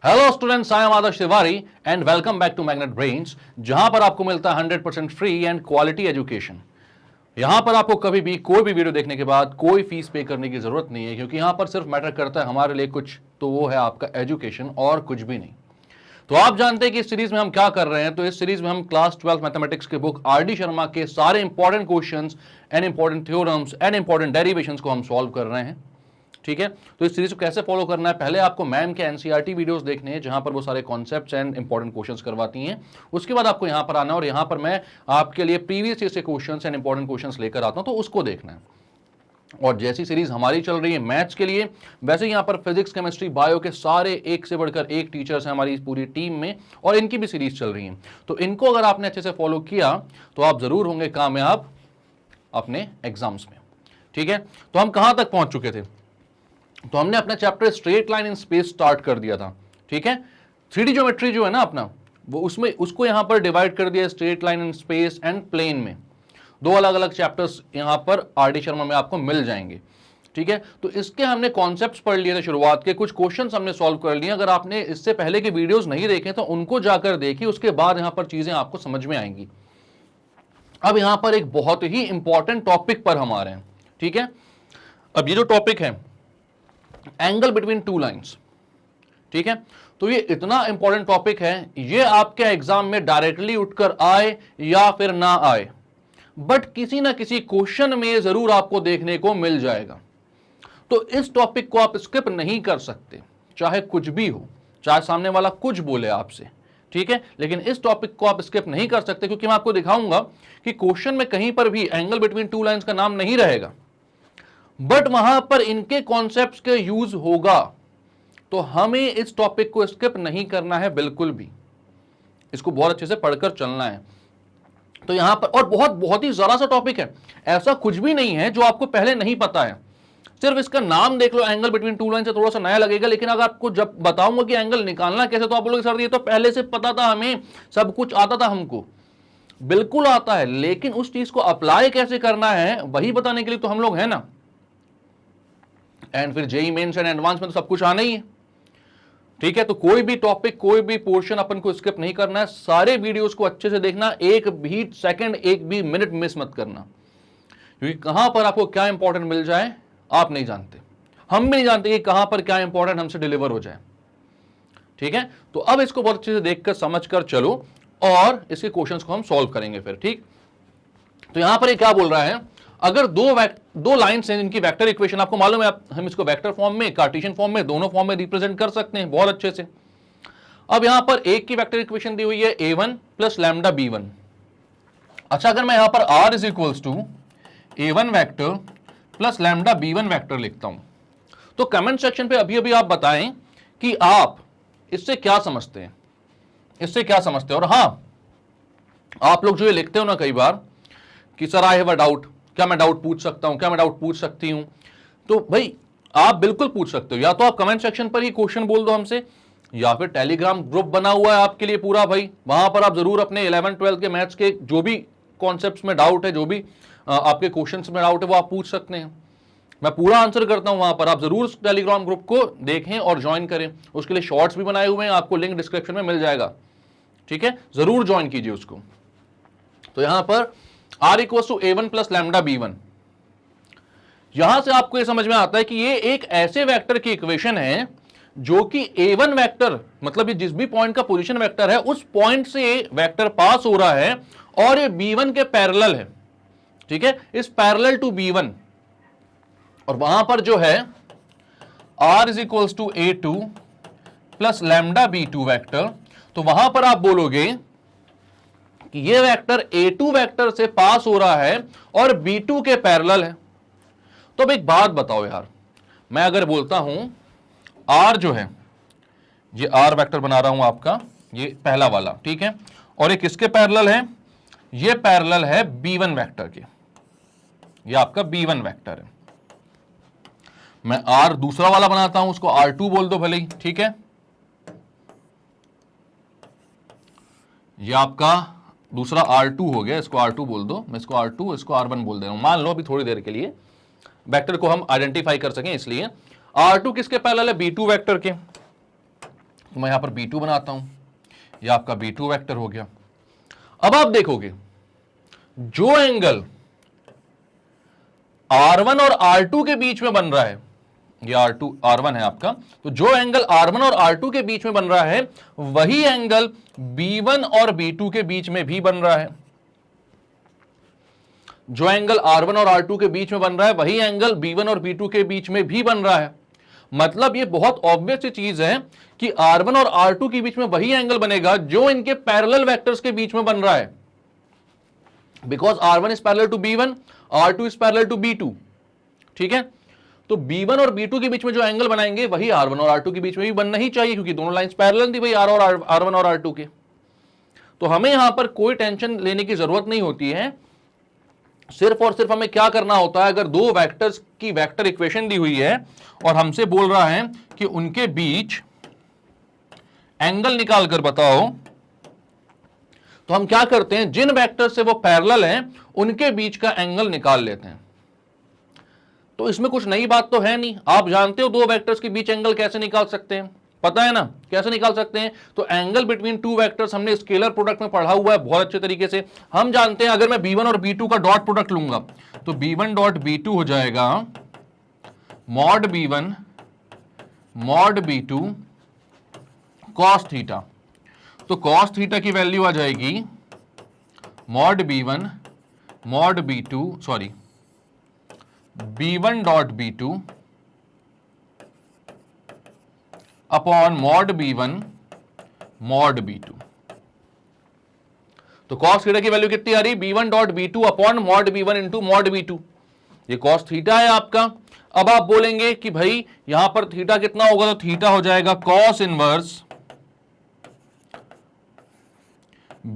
Hello students, I am Adarsh Tiwari and welcome back to magnet brains, जहां पर आपको मिलता है 100% फ्री एंड क्वालिटी एजुकेशन। यहां पर आपको कभी भी कोई भी वीडियो देखने के बाद कोई फीस पे करने की जरूरत नहीं है, क्योंकि यहां पर सिर्फ मैटर करता है हमारे लिए कुछ, तो वो है आपका एजुकेशन और कुछ भी नहीं। तो आप जानते हैं कि इस सीरीज में हम क्या कर रहे हैं। तो इस सीरीज में हम क्लास 12 मैथमेटिक्स के बुक आर.डी. शर्मा के सारे important questions and important theorems and important derivations को हम सॉल्व कर रहे हैं। ठीक है, तो इस सीरीज को कैसे फॉलो करना है, पहले आपको मैम के एनसीईआरटी वीडियोस देखने हैं जहां पर वो सारे कॉन्सेप्ट्स एंड इंपॉर्टेंट क्वेश्चंस करवाती हैं। उसके बाद आपको यहां पर आना है और यहां पर मैं आपके लिए प्रीवियस ईयर से क्वेश्चंस एंड इंपॉर्टेंट क्वेश्चंस लेकर आता हूं, तो उसको देखना है। और जैसी सीरीज हमारी चल रही है मैथ्स के लिए, वैसे यहाँ पर फिजिक्स, केमिस्ट्री, बायो के सारे एक से बढ़कर एक टीचर्स हैं हमारी पूरी टीम में, और इनकी भी सीरीज चल रही है। तो इनको अगर आपने अच्छे से फॉलो किया तो आप जरूर होंगे कामयाब अपने एग्जाम्स में। ठीक है, तो हम कहां तक पहुंच चुके थे? तो हमने अपना chapter straight line in space start कर दिया था। ठीक है, 3D ज्योमेट्री जो है ना अपना, वो उसमें उसको यहां पर डिवाइड कर दिया straight line in space and plane में। दो अलग अलग चैप्टर्स यहां पर आर.डी. शर्मा में आपको मिल जाएंगे। ठीक है, तो इसके हमने कॉन्सेप्ट्स पढ़ लिए थे शुरुआत के, कुछ क्वेश्चंस हमने सॉल्व कर लिए। अगर आपने इससे पहले के वीडियोस नहीं देखे तो उनको जाकर देखिए, उसके बाद यहां पर चीजें आपको समझ में आएंगी। अब यहां पर एक बहुत ही इंपॉर्टेंट टॉपिक पर हम आ रहे हैं। ठीक है, अब ये जो टॉपिक है एंगल बिटवीन टू लाइंस, ठीक है, तो ये इतना इंपॉर्टेंट टॉपिक है, ये आपके एग्जाम में डायरेक्टली उठकर आए या फिर ना आए, बट किसी ना किसी क्वेश्चन में जरूर आपको देखने को मिल जाएगा। तो इस टॉपिक को आप स्किप नहीं कर सकते, चाहे कुछ भी हो, चाहे सामने वाला कुछ बोले आपसे। ठीक है, लेकिन इस टॉपिक को आप स्किप नहीं कर सकते, क्योंकि मैं आपको दिखाऊंगा कि क्वेश्चन में कहीं पर भी एंगल बिटवीन टू लाइंस का नाम नहीं रहेगा, बट वहां पर इनके कॉन्सेप्ट्स के यूज होगा। तो हमें इस टॉपिक को स्किप नहीं करना है बिल्कुल भी, इसको बहुत अच्छे से पढ़कर चलना है। तो यहां पर और बहुत बहुत ही जरा सा टॉपिक है, ऐसा कुछ भी नहीं है जो आपको पहले नहीं पता है। सिर्फ इसका नाम देख लो, एंगल बिटवीन टू लाइन से थोड़ा सा नया लगेगा, लेकिन अगर आपको जब बताऊंगा कि एंगल निकालना कैसे, तो आप बोलोगे सर ये तो पहले से पता था, हमें सब कुछ आता था। हमको बिल्कुल आता है, लेकिन उस चीज को अप्लाई कैसे करना है वही बताने के लिए तो हम लोग हैं ना। एंड फिर जेईई मेंस एंड एडवांस में तो सब कुछ आना ही है। ठीक है, तो कोई भी टॉपिक, कोई भी पोर्शन अपन को स्किप नहीं करना है, सारे वीडियोस को अच्छे से देखना, एक भी सेकंड, एक भी मिनट मिस मत करना, क्योंकि कहां पर आपको क्या इंपॉर्टेंट मिल जाए आप नहीं जानते, हम भी नहीं जानते कि कहां पर क्या इंपॉर्टेंट हमसे डिलीवर हो जाए। ठीक है, तो अब इसको बहुत अच्छे से देखकर समझकर चलो और इसके क्वेश्चंस को हम सॉल्व करेंगे फिर। ठीक, तो यहां पर ये क्या बोल रहा है, अगर दो लाइन्स हैं जिनकी वेक्टर इक्वेशन आपको मालूम है, हम इसको वेक्टर फॉर्म में, कार्टेशियन फॉर्म में, दोनों फॉर्म में रिप्रेजेंट कर सकते हैं बहुत अच्छे से। अब यहां पर एक की वेक्टर इक्वेशन दी हुई है a1 प्लस लैम्डा b1। अच्छा, अगर मैं यहां पर r is equals to a1 vector plus lambda b1 vector लिखता हूं, तो कमेंट सेक्शन पे अभी अभी आप बताएं कि आप इससे क्या समझते हैं, इससे क्या समझते हैं। और हां, आप लोग जो ये लिखते हो ना कई बार कि sir I have a doubt, क्या मैं डाउट पूछ सकता हूं, क्या मैं डाउट पूछ सकती हूं, तो भाई आप बिल्कुल पूछ सकते हो। या तो आप कमेंट सेक्शन पर ही क्वेश्चन बोल दो हमसे, या फिर टेलीग्राम ग्रुप बना हुआ है आपके लिए पूरा भाई, वहां पर आप जरूर अपने 11-12 के मैथ्स के जो भी कॉन्सेप्ट्स में डाउट है, जो भी आपके क्वेश्चंस में डाउट है, वो आप पूछ सकते हैं। मैं पूरा आंसर करता हूं वहां पर, आप जरूर टेलीग्राम ग्रुप को देखें और ज्वाइन करें। उसके लिए शॉर्ट्स भी बनाए हुए हैं, आपको लिंक डिस्क्रिप्शन में मिल जाएगा। ठीक है, जरूर ज्वाइन कीजिए उसको। तो यहां पर r equal to a1 plus lambda b1, यहां से आपको यह समझ में आता है कि ये एक ऐसे वेक्टर की इक्वेशन है जो कि a1 वेक्टर, मतलब ये जिस भी पॉइंट का पोजीशन वेक्टर है उस पॉइंट से वेक्टर पास हो रहा है और ये b1 के पैरेलल है। ठीक है, इस पैरेलल टू b1, और वहां पर जो है r is equal to a2 plus lambda b2 vector, तो वहां पर आप बोलोगे कि ये वेक्टर a2 वेक्टर से पास हो रहा है और b2 के पैरेलल है। तो अब एक बात बताओ यार, मैं अगर बोलता हूं r जो है, ये r वेक्टर बना रहा हूं आपका, ये पहला वाला, ठीक है, और ये किसके पैरेलल है, ये पैरेलल है b1 वेक्टर के, ये आपका b1 वेक्टर है। मैं r दूसरा वाला बनाता हूं, उसको r2 बोल दो भले ही, ठीक है, ये आपका दूसरा R2 हो गया, इसको R2 बोल दो, मैं इसको R2, इसको R1 बोल दे रहा हूं, मान लो अभी थोड़ी देर के लिए वेक्टर को हम आइडेंटिफाई कर सकें इसलिए। R2 किसके पैरेलल है, B2 वेक्टर के। मैं यहां पर B2 बनाता हूं, यह आपका B2 वेक्टर हो गया। अब आप देखोगे जो एंगल R1 और R2 के बीच में बन रहा है, ये R1 है आपका, तो जो एंगल R1 और R2 के बीच में बन रहा है वही एंगल B1 और B2 के बीच में भी बन रहा है। जो एंगल R1 और R2 के बीच में बन रहा है वही एंगल B1 और B2 के बीच में भी बन रहा है। मतलब ये बहुत ऑब्वियस चीज है कि R1 और R2 के बीच में वही एंगल बनेगा जो इनके पैरेलल वेक्टर्स के बीच में बन रहा है, because R1 is parallel to B1, R2 is parallel to B2। ठीक है, तो B1 और B2 के बीच में जो एंगल बनाएंगे वही R1 और R2 के बीच में भी बनना ही चाहिए, क्योंकि दोनों लाइंस पैरेलल थी भाई R1 और R2 के। तो हमें यहां पर कोई टेंशन लेने की जरूरत नहीं होती है, सिर्फ और सिर्फ हमें क्या करना होता है, अगर दो वेक्टर्स की वेक्टर इक्वेशन दी हुई है और हमसे बोल रहा है कि उनके बीच एंगल निकाल कर बताओ, तो हम क्या करते हैं, जिन वेक्टर से वो पैरेलल हैं उनके बीच का एंगल निकाल लेते हैं। तो इसमें कुछ नई बात तो है नहीं, आप जानते हो दो वेक्टर्स के बीच एंगल कैसे निकाल सकते हैं, पता है ना कैसे निकाल सकते हैं। तो एंगल बिटवीन टू वेक्टर्स हमने स्केलर प्रोडक्ट में पढ़ा हुआ है बहुत अच्छे तरीके से। हम जानते हैं अगर मैं B1 और B2 का डॉट प्रोडक्ट लूंगा तो B1 डॉट B2 हो जाएगा mod B1 mod B2 cos theta. तो कॉस थीटा की वैल्यू आ जाएगी mod B1 mod B2 sorry B1 dot B2 upon mod B1 mod B2। तो कॉस थीटा की वैल्यू कितनी आ रही, B1 dot B2 upon mod B1 into mod B2। ये cos theta है आपका। अब आप बोलेंगे कि भाई यहां पर थीटा कितना होगा, तो थीटा हो जाएगा cos inverse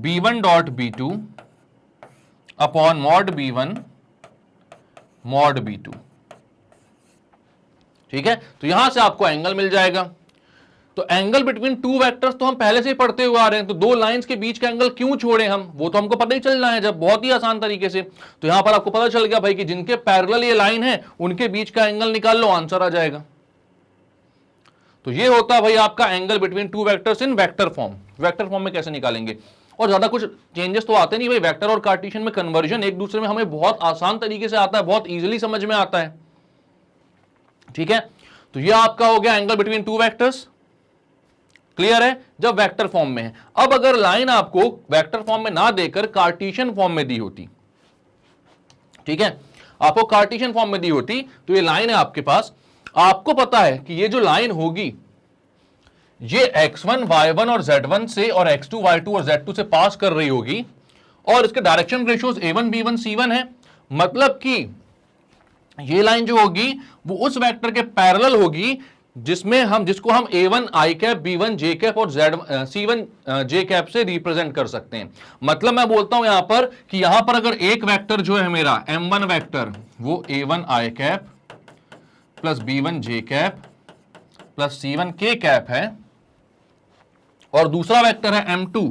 B1 dot B2 upon mod B1 mod B2। ठीक है, तो यहां से आपको एंगल मिल जाएगा। तो एंगल बिटवीन टू वेक्टर्स तो हम पहले से ही पढ़ते हुए आ रहे हैं, तो दो लाइंस के बीच का एंगल क्यों छोड़े हम, वो तो हमको पता ही चलना है जब, बहुत ही आसान तरीके से। तो यहां पर आपको पता चल गया भाई कि जिनके पैरेलल ये लाइन है उनके बीच का एंगल निकाल लो, आंसर आ जाएगा। तो ये होता है भाई आपका angle between two vectors in vector form. Vector form में कैसे निकालेंगे, और ज्यादा कुछ चेंजेस तो आते नहीं भाई, वेक्टर और कार्टेशियन में कन्वर्जन एक दूसरे में हमें बहुत आसान तरीके से आता है, बहुत इजीली समझ में आता है। ठीक है, तो ये आपका हो गया angle between two vectors. Clear है, जब वेक्टर फॉर्म में है। अब अगर लाइन आपको वेक्टर फॉर्म में ना देकर कार्टेशियन फॉर्म में दी होती, ठीक है, आपको कार्टेशियन फॉर्म में दी होती, तो ये लाइन है आपके पास, आपको पता है कि ये जो लाइन होगी ये x1 y1 और z1 से और x2 y2 और z2 से पास कर रही होगी, और इसके direction ratios a1 b1 c1 है। मतलब कि ये लाइन जो होगी वो उस वेक्टर के पैरेलल होगी जिसको हम a1 i cap b1 j cap और c1 j कैप से रिप्रेजेंट कर सकते हैं। मतलब मैं बोलता हूं यहां पर कि यहां पर अगर एक वेक्टर जो है मेरा m1 वेक्टर वो a1 i cap plus b1 j cap plus c1 k cap है, और दूसरा वेक्टर है m2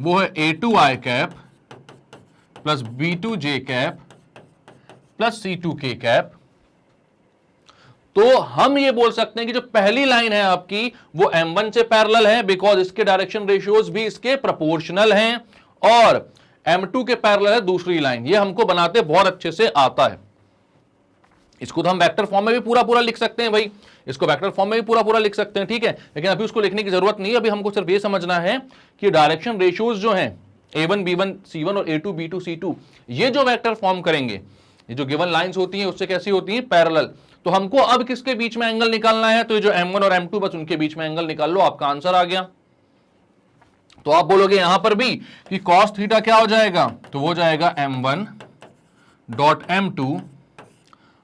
वो है a2 i cap plus b2 j cap plus c2 k cap, तो हम ये बोल सकते हैं कि जो पहली लाइन है आपकी वो m1 से पैरेलल है, बिकॉज इसके डायरेक्शन रेशियोज भी इसके प्रोपोर्शनल हैं, और m2 के पैरेलल है दूसरी लाइन। ये हमको बनाते बहुत अच्छे से आता है। इसको तो हम वेक्टर फॉर्म में भी पूरा पूरा लिख सकते हैं भाई, इसको वेक्टर फॉर्म में भी पूरा पूरा लिख सकते हैं, ठीक है, लेकिन अभी उसको लिखने की जरूरत नहीं है। अभी हमको सिर्फ ये समझना है कि डायरेक्शन रेशियोज जो हैं a1 b1 c1 और a2 b2 c2, ये जो वेक्टर फॉर्म करेंगे, ये जो गिवन लाइंस होती हैं उससे कैसी होती हैं, पैरेलल। तो हमको अब किसके बीच में एंगल निकालना है, तो ये जो m1 और m2 बस उनके बीच में एंगल निकाल लो, आपका आंसर आ गया। तो आप बोलोगे यहां पर भी कि cos थीटा क्या हो जाएगा, तो वो जाएगा m1 dot m2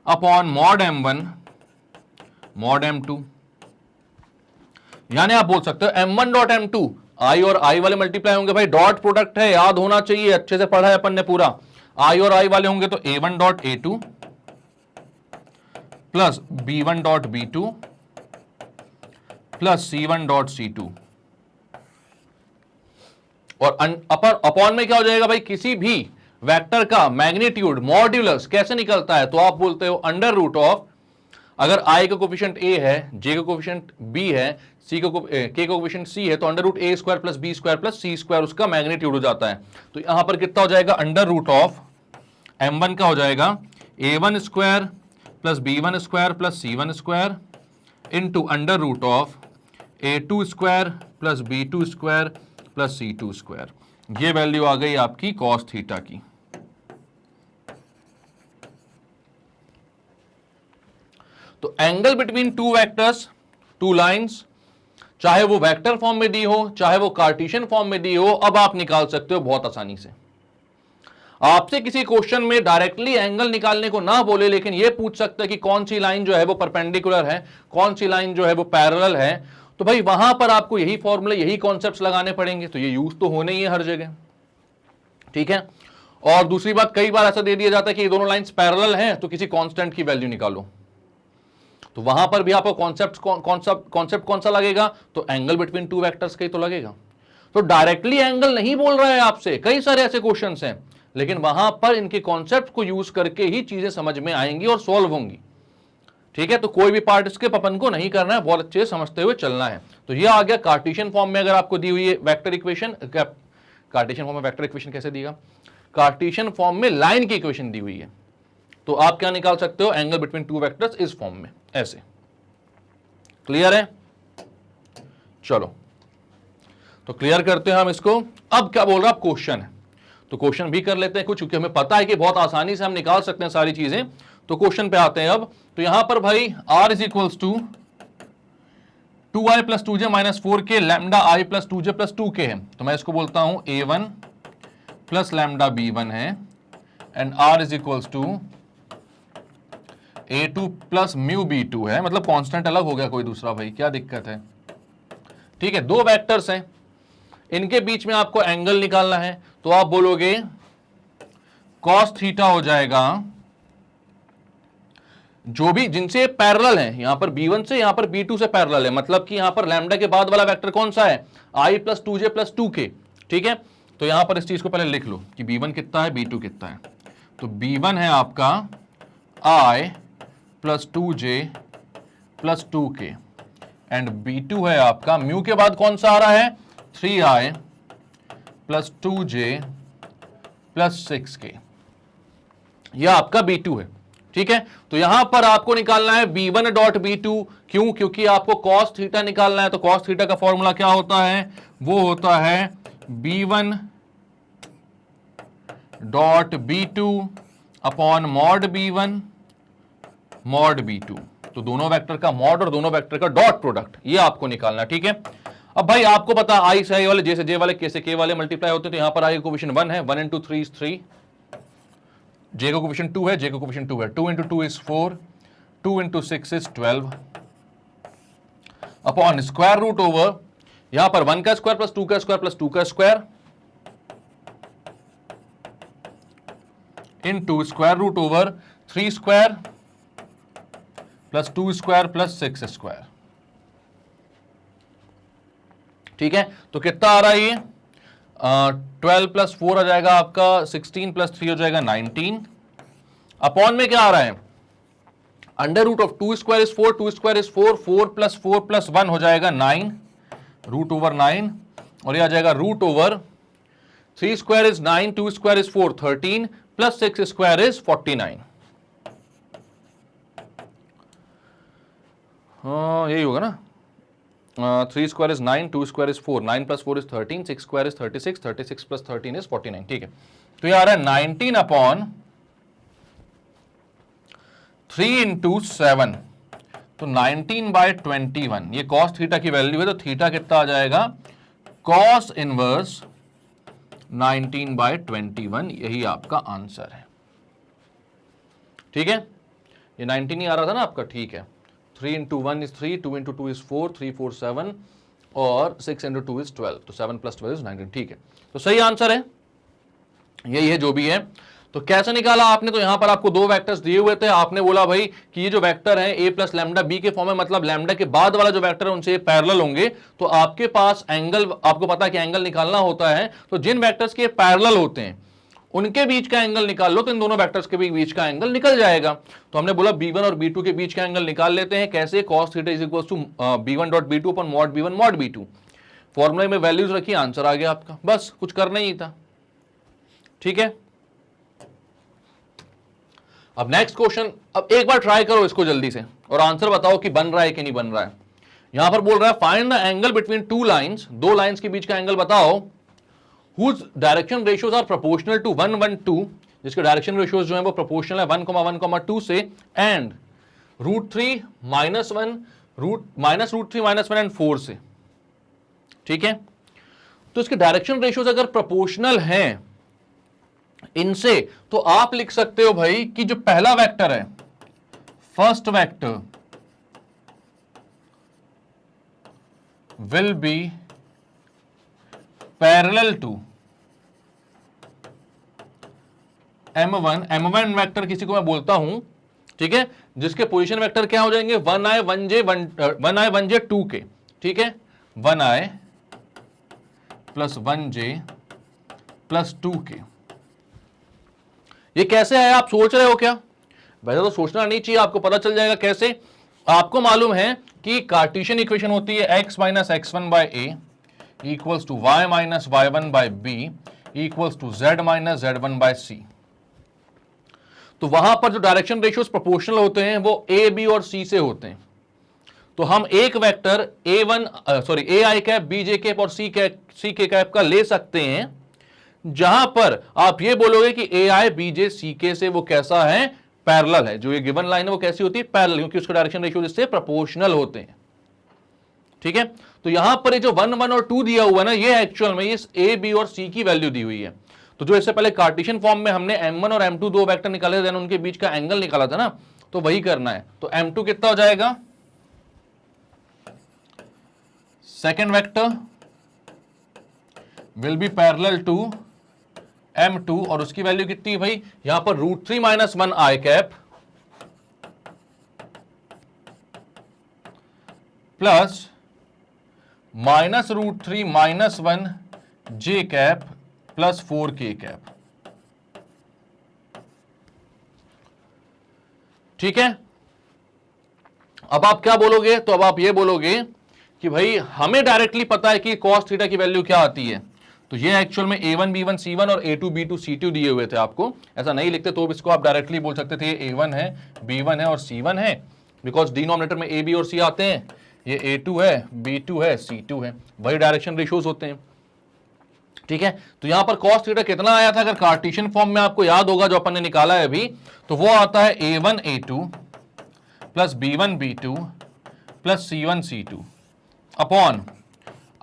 upon mod m1 mod m2। यानी आप बोल सकते हो m1 डॉट m2, i और i वाले मल्टीप्लाई होंगे भाई, डॉट प्रोडक्ट है, याद होना चाहिए, अच्छे से पढ़ा है अपन ने पूरा। i और i वाले होंगे तो a1 dot a2 plus b1 dot b2 plus c1 dot c2, और अपॉन में क्या हो जाएगा भाई, किसी भी वेक्टर का मैग्नीट्यूड मॉड्यूलस कैसे निकलता है, तो आप बोलते हो अंडर रूट ऑफ, अगर i का कोफिशिएंट a है, j का कोफिशिएंट b है, c का k का कोफिशिएंट c है, तो under root a square plus b square plus c square उसका मैग्नीट्यूड हो जाता है। तो यहां पर कितना हो जाएगा, अंडर रूट ऑफ m1 का हो जाएगा a1 square plus b1 square plus c1 square into under root of a2 square plus b2 square plus c2 square. ये वैल्यू आ गई आपकी कॉस थीटा की। तो angle between two vectors, two lines, चाहे वो वेक्टर फॉर्म में दी हो चाहे वो कार्टेशियन फॉर्म में दी हो, अब आप निकाल सकते हो बहुत आसानी से। आपसे किसी क्वेश्चन में डायरेक्टली एंगल निकालने को ना बोले, लेकिन यह पूछ सकता है कि कौन सी लाइन जो है वो परपेंडिकुलर है, कौन सी लाइन जो है वो पैरेलल है, तो भाई वहां पर आपको यही फॉर्मूले, यही कॉन्सेप्ट्स लगाने पड़ेंगे। तो ये यूज तो होने ही है हर जगह, ठीक है। और दूसरी बात, कई बार ऐसा दे दिया जाता है कि ये दोनों लाइंस पैरेलल हैं, तो किसी कांस्टेंट की वैल्यू निकालो, तो वहां पर भी आपको कॉन्सेप्ट कौन सा लगेगा, तो एंगल बिटवीन टू वेक्टर्स का ही तो लगेगा। तो डायरेक्टली एंगल नहीं बोल रहा है आपसे, कई सारे ऐसे क्वेश्चंस हैं, लेकिन वहां पर इनके कॉन्सेप्ट को यूज करके ही चीजें समझ में आएंगी और सॉल्व होंगी, ठीक है। तो कोई भी पार्ट इसके अपन को नहीं करना है, बहुत अच्छे से समझते हुए चलना है। तो ये आ गया कार्टेशियन फॉर्म में अगर आपको दी हुई है वेक्टर इक्वेशन। कार्टेशियन फॉर्म में वेक्टर इक्वेशन कैसे दिया, कार्टेशियन फॉर्म में लाइन की इक्वेशन दी हुई है, तो आप क्या निकाल सकते हो, एंगल बिटवीन टू वेक्टर्स इस फॉर्म में, ऐसे। क्लियर है, चलो तो क्लियर करते हैं हम इसको। अब क्या बोल रहा है, क्वेश्चन है, तो क्वेश्चन भी कर लेते हैं कुछ, क्योंकि हमें पता है कि बहुत आसानी से हम निकाल सकते हैं सारी चीजें। तो क्वेश्चन पे आते हैं अब। तो यहां पर भाई r is equals to 2i plus 2j minus 4k lambda i plus 2j plus 2k है, तो मैं इसको बोलता हूं a1 प्लस लैम्डा b1 है, and r is equals to a2 plus mu b2 है। मतलब कांस्टेंट अलग हो गया कोई दूसरा, भाई क्या दिक्कत है, ठीक है। दो वेक्टर्स हैं, इनके बीच में आपको एंगल निकालना है, तो आप बोलोगे कॉस थीटा हो जाएगा, जो भी जिनसे पैरेलल है, यहां पर b1 से यहां पर b2 से पैरेलल है, मतलब कि यहां पर लैम्डा के बाद वाला वेक्टर कौन सा है, i plus 2j plus 2k, ठीक है। तो यहां पर इस चीज को पहले लिख लो कि b1 कितना है, b2 कितना है। तो b1 है आपका i plus 2j plus 2k and b2 है आपका म्यू के बाद कौन सा आ रहा है, 3i plus 2j plus 6k, यह आपका b2 है, ठीक है। तो यहां पर आपको निकालना है b1 डॉट b2, क्यों, क्योंकि आपको cos थीटा निकालना है। तो cos थीटा का फॉर्मूला क्या होता है, वो होता है b1 dot b2 upon mod b1 mod b2। तो दोनों वेक्टर का मॉड और दोनों वेक्टर का डॉट प्रोडक्ट, ये आपको निकालना, ठीक है। अब भाई आपको पता है आई से आई वाले, जे से जे वाले, के से के वाले मल्टीप्लाई होते हैं, तो यहां पर आई का कोफिशिएंट 1 है, 1 इंटू 3 इज 3, जे का कोफिशिएंट 2 है, जे का कोफिशिएंट 2 है, 2 into 2 is 4, 2 into 6 is 12 upon square root over, यहां पर 1 का स्क्वायर प्लस 2 का स्क्वायर प्लस 2 का square into square root over 3 square plus 2 square plus 6 square, ठीक है। तो कितना आ रहा है ये, 12 प्लस 4 आ जाएगा आपका 16 प्लस 3 हो जाएगा 19, अपॉन में क्या आ रहा है, under root of 2 square is 4, 2 square is 4, 4 plus 1 हो जाएगा 9 रूट ओवर 9, और ये आ जाएगा root over 3 square is 9, 2 square is 4, 13 plus 6 square is 49। यही होगा ना, 3 square is 9, 2 square is 4, 9 plus 4 is 13, 6 square is 36, 36 plus 13 is 49, ठीक है। तो ये आ रहा है 19 अपॉन 3 इंटू 7, तो 19 बाय 21, ये कॉस थीटा की वैल्यू है, तो थीटा कितना आ जाएगा, कॉस इनवर्स 19 बाय 21, यही आपका आंसर है, ठीक है। ये 19 ही आ रहा था ना आपका, ठीक है। 3 इंटू 1 इज 3, 2 इंटू 2 इज 4, 3 4 7 और 6 इंटू 2 इज 12, तो 7 प्लस 12 इज 19, ठीक है। तो सही आंसर है, यही है जो भी है। तो कैसे निकाला आपने, तो यहां पर आपको दो वेक्टर्स दिए हुए थे, आपने बोला भाई कि ये जो वेक्टर है a प्लस लैम्डा b के फॉर्म में, मतलब लैम्डा के बाद वाला जो वेक्टर है उनसे पैरेलल होंगे, तो आपके पास एंगल, आपको पता है कि एंगल निकालना होता है, तो जिन वेक्टर्स के पैरेलल होते हैं उनके बीच का एंगल निकाल लो तो इन दोनों वेक्टर्स के बीच का एंगल निकल जाएगा। तो हमने बोला b1 और b2 के बीच का एंगल निकाल लेते हैं। कैसे? cos theta is equal to b1 dot b2 upon mod b1 mod b2। फॉर्मूले में वैल्यूज रखी, आंसर आ गया आपका, बस कुछ करना ही था। ठीक है, अब नेक्स्ट क्वेश्चन, अब एक बार ट्राई करो इसको जल्दी से और आंसर बताओ कि बन रहा है कि नहीं बन रहा है। यहां पर बोल रहा है find the angle between two lines, दो लाइंस के बीच का एंगल बताओ, whose direction ratios are proportional to 1 1 2, जिसके डायरेक्शन रेशियोज जो है वो प्रोपोर्शनल है 1 1 2 से, एंड √3 -1 -√3 -1 एंड 4 से। ठीक है, तो इसके डायरेक्शन रेशियोज अगर प्रोपोर्शनल हैं इनसे, तो आप लिख सकते हो भाई कि जो पहला वेक्टर है, first vector will be parallel to m1। m1 vector किसी को मैं बोलता हूं, ठीक है, जिसके पोजीशन वेक्टर क्या हो जाएंगे 1i 1j 2 के। ठीक है, 1i प्लस 1j प्लस 2 के। ये कैसे है आप सोच रहे हो क्या? वैसे तो सोचना नहीं चाहिए, आपको पता चल जाएगा कैसे। आपको मालूम है कि कार्टेशियन इक्वेशन होती है x minus x1 by a equals to y minus y1 by b equals to z minus z1 by c। तो वहां पर जो डायरेक्शन रेशियोज प्रोपोर्शनल होते हैं वो a b और c से होते हैं। तो हम एक vector ai cap bj cap और c k कैप का ले सकते हैं, जहां पर आप ये बोलोगे कि ai bj ck से वो कैसा है, पैरेलल है। जो ये गिवन लाइन है वो कैसी होती है, पैरेलल, क्योंकि उसका डायरेक्शन रेशियो इससे प्रोपोर्शनल होते हैं। ठीक है, तो यहां पर ये जो 1 1 और 2 दिया हुआ है ना, ये एक्चुअल में इस a b और c की वैल्यू दी हुई है। तो जो इससे पहले कार्टेशियन फॉर्म में हमने m1 और m2 दो वेक्टर निकाले थे, उनके बीच का एंगल निकाला था ना, तो वही करना है। तो m2 कितना हो जाएगा, second vector will be parallel to m2 और उसकी वैल्यू कितनी है भाई, यहां पर √3 - 1 i cap plus -√3 - 1 j cap plus 4 k cap. ठीक है, अब आप क्या बोलोगे, तो अब आप ये बोलोगे कि भाई हमें डायरेक्टली पता है कि cos थीटा की वैल्यू क्या आती है। तो ये एक्चुअल में a1 b1 c1 और a2 b2 c2 दिए हुए थे आपको। ऐसा नहीं लिखते तो इसको आप डायरेक्टली बोल सकते थे ये a1 है, b1 है और c1 है, बिकॉज डिनोमिनेटर में a b और c आते हैं। ये a2 है, b2 है, c2 है, वही डायरेक्शन रेशियोज होते हैं। ठीक है, तो यहां पर cos थीटा कितना आया था, अगर कार्टेशियन फॉर्म में आपको याद होगा जो अपन ने निकाला है अभी, तो वो आता है a1 a2 plus b1 b2 plus c1 c2 upon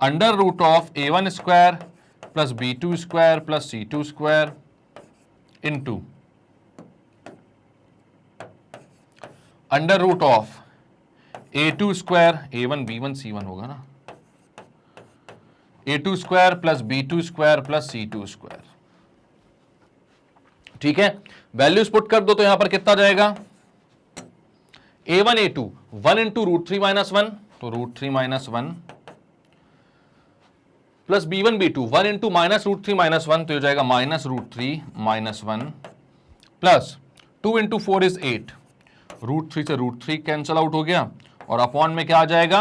under root of a1 square plus b2 square plus c2 square into under root of a2 square, a1 b1 c1 होगा ना, a2 square plus b2 square plus c2 square. ठीक है, values put कर दो तो यहां पर कितना जाएगा, a1 a2 1 इंटू √3 - 1, तो √3 - 1 प्लस b1 b2 1 इंटू -√3 - 1, तो हो जाएगा -√3 - 1 प्लस 2 इंटू 4 इज 8, √3 से √3 कैंसल आउट हो गया, और अपॉन में क्या आ जाएगा,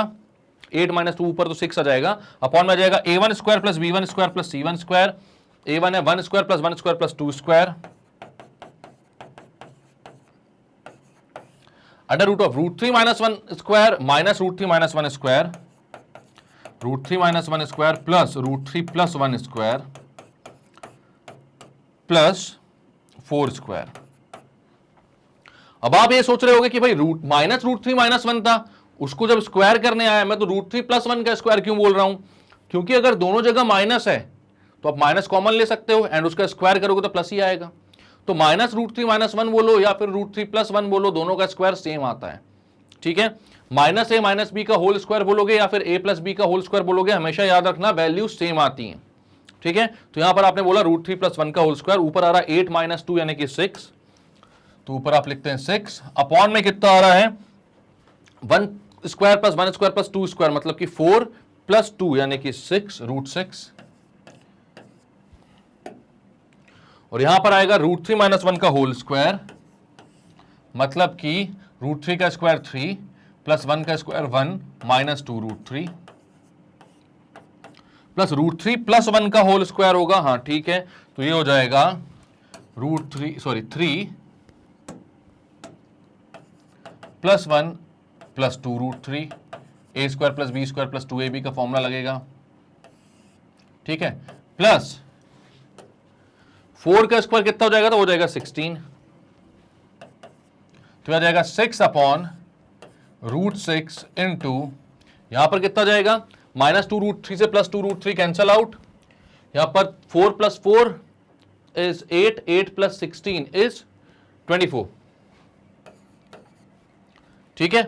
8 - 2 ऊपर तो 6 आ जाएगा, अपॉन में आ जाएगा a1 square plus b1 square plus c1 square. a1 है 1 square plus 1 square plus 2 square under root of √3 - 1 square minus √3 - 1 square, √3 - 1 square plus √3 plus 1 square plus 4 square. अब आप ये सोच रहे होंगे कि भाई माइनस √3 - 1 था, उसको जब स्क्वायर करने आया मैं तो √3 प्लस 1 का स्क्वायर क्यों बोल रहा हूं, क्योंकि अगर दोनों जगह माइनस है तो आप माइनस कॉमन ले सकते हो एंड उसका स्क्वायर करोगे तो प्लस ही आएगा। तो माइनस √3 - 1 बोलो या फिर √3 प्लस 1 बोलो, दोनों का स्क्वायर सेम आता है। ठीक है, -a माइनस b का होल स्क्वायर बोलोगे या फिर a प्लस b का होल स्क्वायर बोलोगे, हमेशा याद रखना वैल्यू सेम आती हैं। ठीक है, तो यहां पर आपने बोला √3 प्लस 1 का होल स्क्वायर, ऊपर आ रहा है 8 - 2 यानी कि 6, तो ऊपर आप लिखते हैं 6, अपॉन में कितना आ रहा है 1 square plus 1 square plus 2 square, मतलब कि 4 प्लस 2 यानी कि 6 √6, और यहां पर आएगा √3 - 1 का होल स्क्वायर, मतलब कि √3 का स्क्वायर 3 प्लस 1 का स्क्वायर 1 माइनस 2 √3 प्लस √3 प्लस 1 का होल स्क्वायर होगा। हाँ ठीक है, तो ये हो जाएगा √3 plus 1 plus 2 √3, a square plus b square plus 2ab का फॉर्मूला लगेगा, ठीक है, प्लस 4 का स्क्वायर कितना हो जाएगा, तो हो जाएगा 16, तो आ जाएगा 6 अपॉन √6 इंटू, यहां पर कितना जाएगा -2 √3 से +2 √3 कैंसल आउट, यहां पर 4 + 4 इज 8, 8 + 16 इज 24, ठीक है।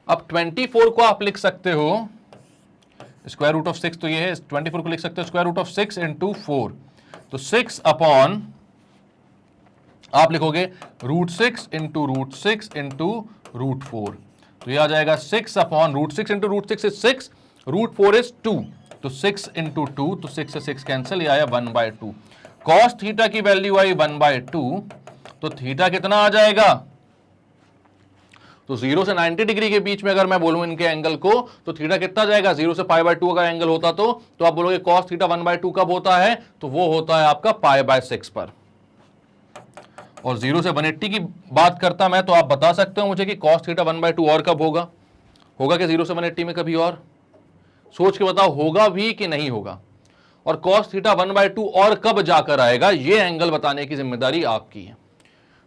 अब 24 को आप लिख सकते हो स्क्वायर रूट ऑफ 6, तो ये है 24 को लिख सकते हो स्क्वायर रूट ऑफ 6 इंटू 4, तो 6 अपॉन आप लिखोगे √6 इंटू √6 इंटू √4, तो ये आ जाएगा 6 अपॉन √6 इंटू √6 इज 6, √4 इज 2, तो 6 इंटू 2, तो 6 से 6 कैंसिल, ये आया 1/2। कॉस थीटा की वैल्यू आई 1/2, तो थीटा कितना आ जाएगा, तो 0 से 90 डिग्री के बीच में अगर मैं बोलूं इनके एंगल को, तो थीटा कितना जाएगा, 0 से π/2 अगर एंगल होता तो आप बोलोगे कॉस थीटा 1/2 कब होता है, तो वो होता है आपका π/6 पर। और 0 से 180 की बात करता मैं, तो आप बता सकते हो मुझे कि कॉस थीटा 1/2 और कब होगा, होगा कि 0 से 180 में कभी और, सोच के बताओ होगा भी कि नहीं होगा। और कॉस थीटा 1/2 और कब जाकर आएगा, ये एंगल बताने की जिम्मेदारी आपकी है।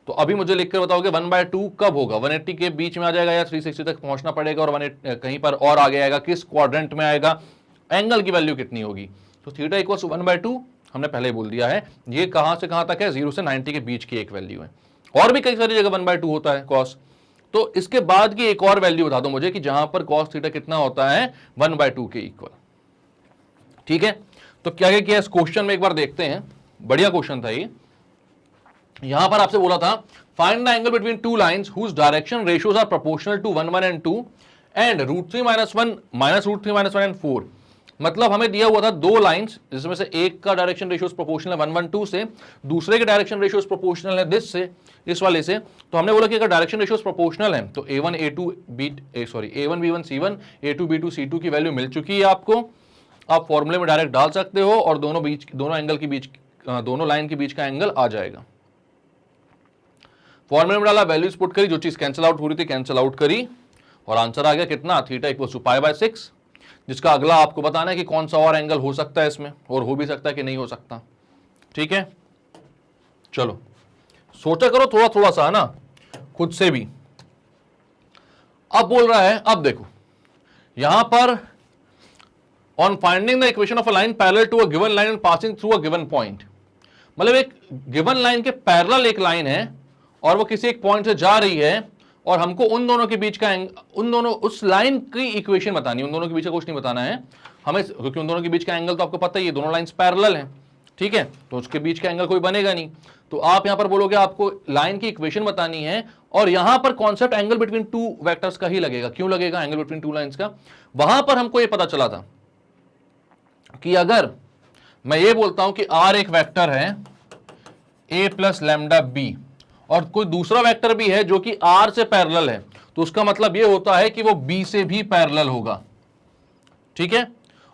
तो अभी मुझे लिखकर बताओगे 1/2 कब होगा, 180 के बीच में आ जाएगा या 360 तक पहुंचना पड़ेगा, और 180 कहीं पर और आगे आएगा, किस क्वाड्रेंट में आएगा, एंगल की वैल्यू कितनी होगी। तो थीटा इक्वल 1/2 हमने पहले ही बोल दिया है, ये कहां से कहां तक है, 0 से 90 के बीच की एक वैल्यू है। और भी कई सारी जगह 1/2 होता है कॉस, तो इसके बाद की एक और वैल्यू बता दो मुझे कि जहां पर कॉस थीटा कितना होता है 1/2 के इक्वल, ठीक है। तो क्या किया इस क्वेश्चन में एक बार देखते हैं, बढ़िया क्वेश्चन था ये। यहां पर आपसे बोला था find the angle between two lines whose direction ratios are proportional to 1, 1 and 2 and √3 - 1 -√3 - 1 and 4। मतलब हमें दिया हुआ था दो लाइंस जिसमें से एक का डायरेक्शन रेशियोज प्रोपोर्शनल है 1, 1, 2 से, दूसरे के डायरेक्शन रेशियोज प्रोपोर्शनल है दिस से, इस वाले से। तो हमने बोला कि अगर डायरेक्शन रेशियोज प्रोपोर्शनल है तो A1 B1 C1 A2 B2 C2 की वैल्यू मिल चुकी है आपको, आप फॉर्मूले में डायरेक्ट डाल सकते हो और दोनों एंगल के बीच, दोनों लाइन के बीच का एंगल आ जाएगा। फॉर्मूले में डाला, वैल्यूज पुट करी, जो चीज कैंसिल आउट हो रही थी कैंसिल आउट करी, और आंसर आ गया कितना, थीटा इक्वल टू π/6, जिसका अगला आपको बताना है कि कौन सा और एंगल हो सकता है इसमें, और हो भी सकता है कि नहीं हो सकता, ठीक है। चलो सोचा करो थोड़ा थोड़ा सा ना खुद से भी। अब बोल रहा है, अब देखो यहां पर on finding the equation of a line parallel to a given line and passing through a given point, मतलब एक गिवन लाइन के पैरेलल एक लाइन है और वो किसी एक पॉइंट से जा रही है, और हमको उन दोनों के बीच का उस लाइन की इक्वेशन बतानी है, उन दोनों के बीच का कुछ नहीं बताना है हमें, क्योंकि उन दोनों के बीच का एंगल तो आपको पता ही है, दोनों लाइंस पैरेलल हैं, ठीक है, तो उसके बीच का एंगल कोई बनेगा नहीं। तो आप यहां पर बोलोगे आपको लाइन की इक्वेशन बतानी है, और यहां पर concept angle between two vectors का ही लगेगा। क्यों लगेगा एंगल बिटवीन टू लाइंस का, वहां पर हमको यह पता चला था कि अगर मैं ये बोलता हूं कि R एक वेक्टर है A + λb, और कोई दूसरा वेक्टर भी है जो कि R से पैरेलल है, तो उसका मतलब यह होता है कि वो B से भी पैरेलल होगा, ठीक है।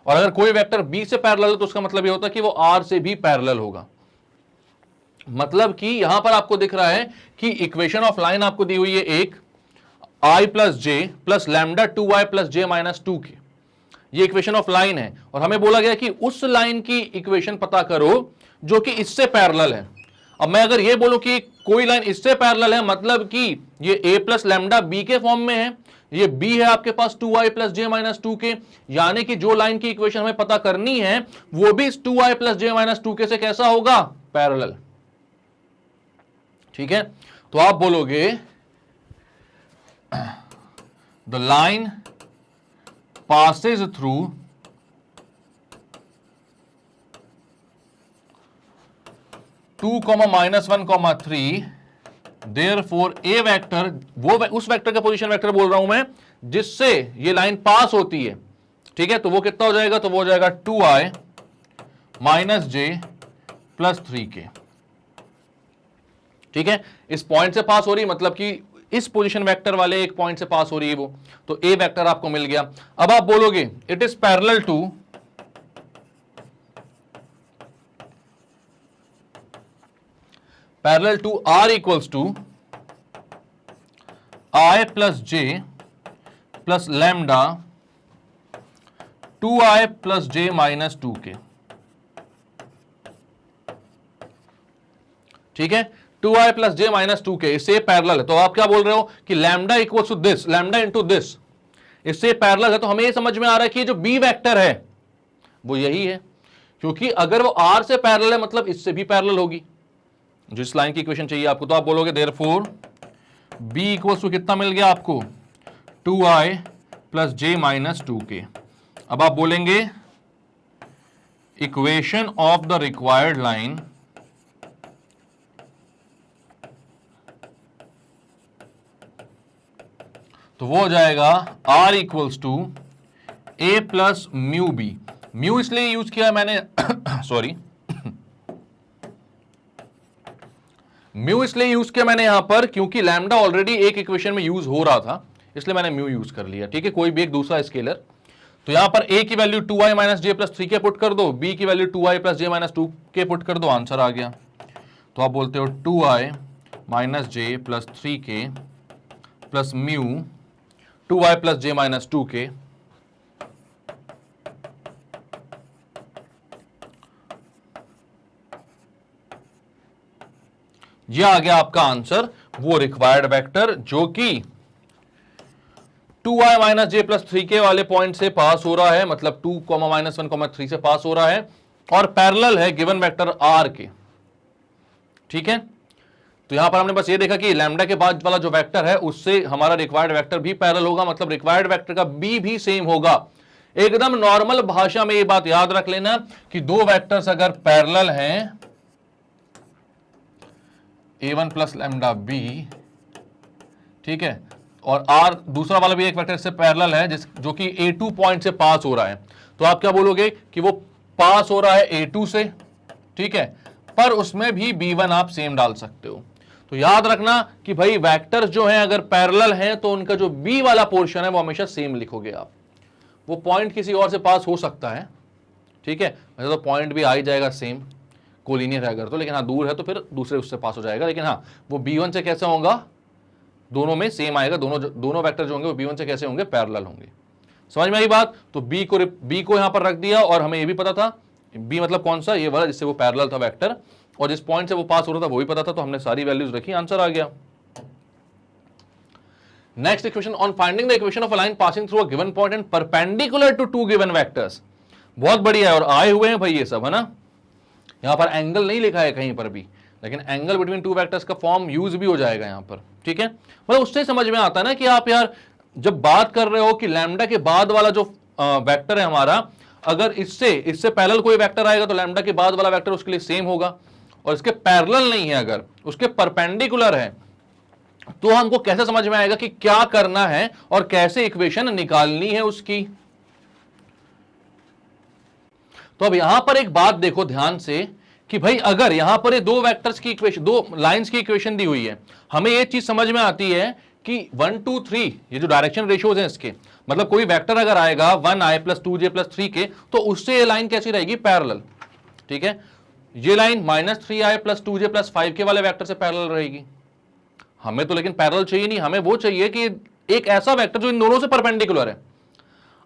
और अगर कोई वेक्टर B से पैरेलल है तो उसका मतलब यह होता है कि वो R से भी पैरेलल होगा। मतलब कि यहां पर आपको दिख रहा है कि इक्वेशन ऑफ लाइन आपको दी हुई है एक I + j + λ 2i + j - 2 की, ये इक्वेशन ऑफ लाइन है, और हमें बोला गया कि उस लाइन की इक्वेशन पता करो जो कि इससे पैरेलल है। अब मैं अगर ये बोलूं कि कोई लाइन इससे पैरेलल है, मतलब कि ये A + λ B के फॉर्म में है, ये B है आपके पास 2i + j - 2 के, यानी कि जो लाइन की इक्वेशन हमें पता करनी है वो भी 2i + j - 2 के से कैसा होगा, पैरेलल, ठीक है। तो आप बोलोगे the line passes through (2, -1, 3), therefore a vector, वो उस वेक्टर का पोजीशन वेक्टर बोल रहा हूं मैं जिससे ये लाइन पास होती है, ठीक है, तो वो कितना हो जाएगा, तो वो हो जाएगा 2i - j + 3k, ठीक है, इस पॉइंट से पास हो रही मतलब कि इस पोजीशन वेक्टर वाले एक पॉइंट से पास हो रही है वो, तो ए वेक्टर आपको मिल गया। अब आप बोलोगे it is parallel to r equals to i plus j plus lambda 2i plus j minus 2k। ठीक है, 2i plus j minus 2k इससे पैरेलल है। तो आप क्या बोल रहे हो कि lambda equals to this, lambda into this, इससे पैरेलल है। तो हमें ये समझ में आ रहा है कि जो बी वेक्टर है वो यही है, क्योंकि अगर वो आर से पैरेलल है मतलब इससे भी पैरेलल होगी। जिस लाइन की इक्वेशन चाहिए आपको, तो आप बोलोगे देयरफॉर बी इक्वल्स टू कितना मिल गया आपको 2i plus j minus 2k। अब आप बोलेंगे equation of the required line तो वो हो जाएगा R equals to a plus mu b. Mu इसलिए यूज किया मैंने सॉरी म्यू इसलिए यूज किया मैंने यहां पर क्योंकि लैम्डा ऑलरेडी एक इक्वेशन में यूज हो रहा था, इसलिए मैंने म्यू यूज कर लिया। ठीक है, कोई भी एक दूसरा स्केलर। तो यहां पर a की value 2i minus j plus 3k put कर दो, b की value 2i plus j minus 2k put कर दो, आंसर आ गया। तो आप बोलते हो 2i minus j plus 3k plus mu 2i plus j minus 2k। यह आ गया आपका आंसर, वो रिक्वायर्ड वेक्टर जो कि 2i minus j plus 3k वाले पॉइंट से पास हो रहा है, मतलब 2 माइनस 1 3 से पास हो रहा है और पैरेलल है गिवन वेक्टर r के। ठीक है, तो यहां पर हमने बस ये देखा कि लैम्डा के बाद वाला जो वेक्टर है उससे हमारा रिक्वायर्ड वेक्टर भी पैरेलल होगा, मतलब रिक्वायर्ड वेक्टर का b भी सेम होगा। एकदम नॉर्मल भाषा में ये बात याद रख लेना कि दो वेक्टर्स अगर पैरेलल हैं a1 प्लस लैम्डा b, ठीक है, और r दूसरा वाला भी एक वेक्टर से पैरेलल है जो कि a2 पॉइंट से पास हो रहा है, तो आप क्या बोलोगे कि वो पास हो रहा है a2 से। ठीक है, पर उसमें भी b1 आप सेम डाल सकते हो। तो याद रखना कि भाई वेक्टर्स जो हैं अगर पैरेलल हैं तो उनका जो b वाला पोर्शन है वो हमेशा सेम लिखोगे आप। वो पॉइंट किसी और से पास हो सकता है, ठीक है, वैसे तो पॉइंट भी आ ही जाएगा सेम, कोलिनियर है अगर तो, लेकिन हाँ दूर है तो फिर दूसरे उससे पास हो जाएगा। लेकिन हाँ वो b1 से कैसे होगा, दोनों में सेम आएगा, दोनों वेक्टर जो होंगे वो b1 से कैसे होंगे, पैरेलल होंगे। समझ में आई बात। तो b को यहां पर रख दिया और हमें ये भी पता था b मतलब कौन सा, ये वाला जिससे वो पैरेलल था वेक्टर, और जिस पॉइंट से वो पास हो रहा था वो भी पता था, तो हमने सारी वैल्यूज रखी, आंसर आ गया। Next equation, on finding the equation of a line passing through a given point and perpendicular to two given vectors. बहुत बढ़िया है, और आए हुए हैं भाई ये सब, है ना। यहां पर एंगल नहीं लिखा है कहीं पर भी, लेकिन एंगल बिटवीन टू वेक्टर्स का फॉर्म यूज भी हो जाएगा यहां पर। ठीक है, मतलब उससे समझ में आता है ना कि आप यार जब बात कर रहे हो कि लैम्डा के बाद वाला जो वेक्टर है हमारा, अगर इससे पैरेलल कोई वेक्टर आएगा तो लैम्डा के बाद वाला वेक्टर उसके लिए सेम होगा, और इसके पैरेलल नहीं है, अगर उसके परपेंडिकुलर है, तो हमको कैसे समझ में आएगा कि क्या करना है और कैसे इक्वेशन निकालनी है उसकी। तो अब यहां पर एक बात देखो ध्यान से कि भाई अगर यहां पर ये दो वेक्टर्स की इक्वेशन, दो लाइंस की इक्वेशन दी हुई है, हमें ये चीज समझ में आती है कि 1 2 3 ये जो डायरेक्शन रेशियोज हैं इसके, मतलब कोई वेक्टर अगर आएगा 1i plus 2j plus 3k, तो उससे ये लाइन कैसी रहेगी, पैरेलल। ठीक है, ये line -3i plus 2j plus 5k वाले वेक्टर से पैरेलल रहेगी। हमें तो लेकिन पैरेलल चाहिए नहीं, हमें वो चाहिए कि एक ऐसा वेक्टर जो इन दोनों से परपेंडिकुलर है।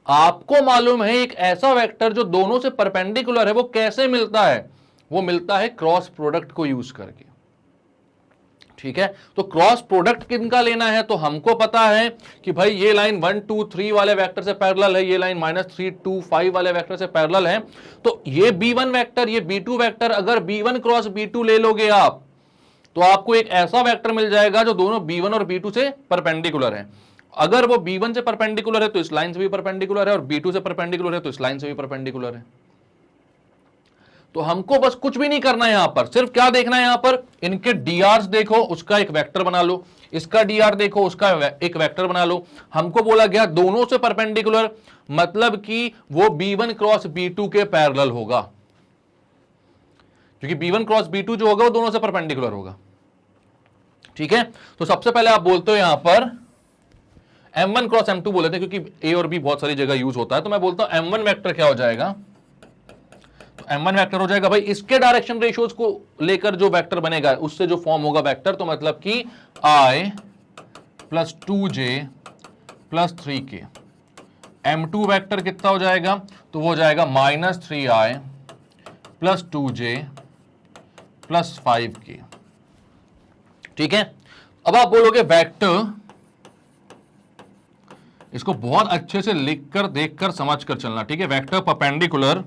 आपको मालूम है एक ऐसा वेक्टर जो दोनों से परपेंडिकुलर है वो कैसे मिलता है, वो मिलता है क्रॉस प्रोडक्ट को यूज करके। ठीक है, तो क्रॉस प्रोडक्ट किनका लेना है, तो हमको पता है कि भाई ये लाइन 1 2 3 वाले वेक्टर से पैरेलल है, ये लाइन -3 2 5 वाले वेक्टर से पैरेलल है। तो ये b1 वेक्टर, ये b2 वेक्टर, अगर b1 क्रॉस b2 ले लोगे आप, तो आपको एक ऐसा वेक्टर मिल जाएगा जो दोनों b1 और b2 से परपेंडिकुलर है। अगर वो b1 से परपेंडिकुलर है तो इस लाइन से भी परपेंडिकुलर है, और b2 से परपेंडिकुलर है तो इस लाइन से भी परपेंडिकुलर है। तो हमको बस कुछ भी नहीं करना है, यहां पर सिर्फ क्या देखना है, यहां पर इनके drs देखो, उसका एक वेक्टर बना लो, इसका dr देखो, उसका एक वेक्टर बना लो। हमको बोला गया दोनों से परपेंडिकुलर, मतलब कि वो b1 क्रॉस b2 के पैरेलल होगा, क्योंकि b1 क्रॉस b2 जो होगा वो दोनों से परपेंडिकुलर होगा। ठीक है, तो सबसे पहले आप बोलते हो यहां पर m1 क्रॉस m2 बोले थे, क्योंकि a और b बहुत सारी जगह यूज होता है, तो मैं बोलता हूं m1 वेक्टर क्या हो जाएगा, तो m1 वेक्टर हो जाएगा भाई इसके डायरेक्शन रेशियोज को लेकर जो वेक्टर बनेगा उससे जो फॉर्म होगा वेक्टर, तो मतलब कि i plus 2j plus 3k। m2 vector कितना हो जाएगा, तो वो हो जाएगा -3i plus 2j plus 5k। ठीक है, अब आप बोलोगे वेक्टर, इसको बहुत अच्छे से लिखकर देखकर समझकर चलना। ठीक है, vector perpendicular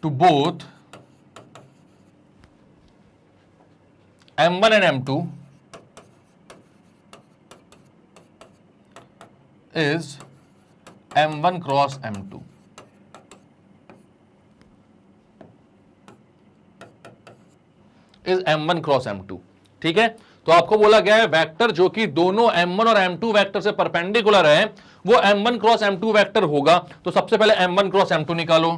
to both m1 and m2 is m1 cross m2। Is m1 cross m2। ठीक है, तो आपको बोला गया है वेक्टर जो कि दोनों m1 और m2 वेक्टर से परपेंडिकुलर है वो m1 क्रॉस m2 वेक्टर होगा। तो सबसे पहले m1 क्रॉस m2 निकालो।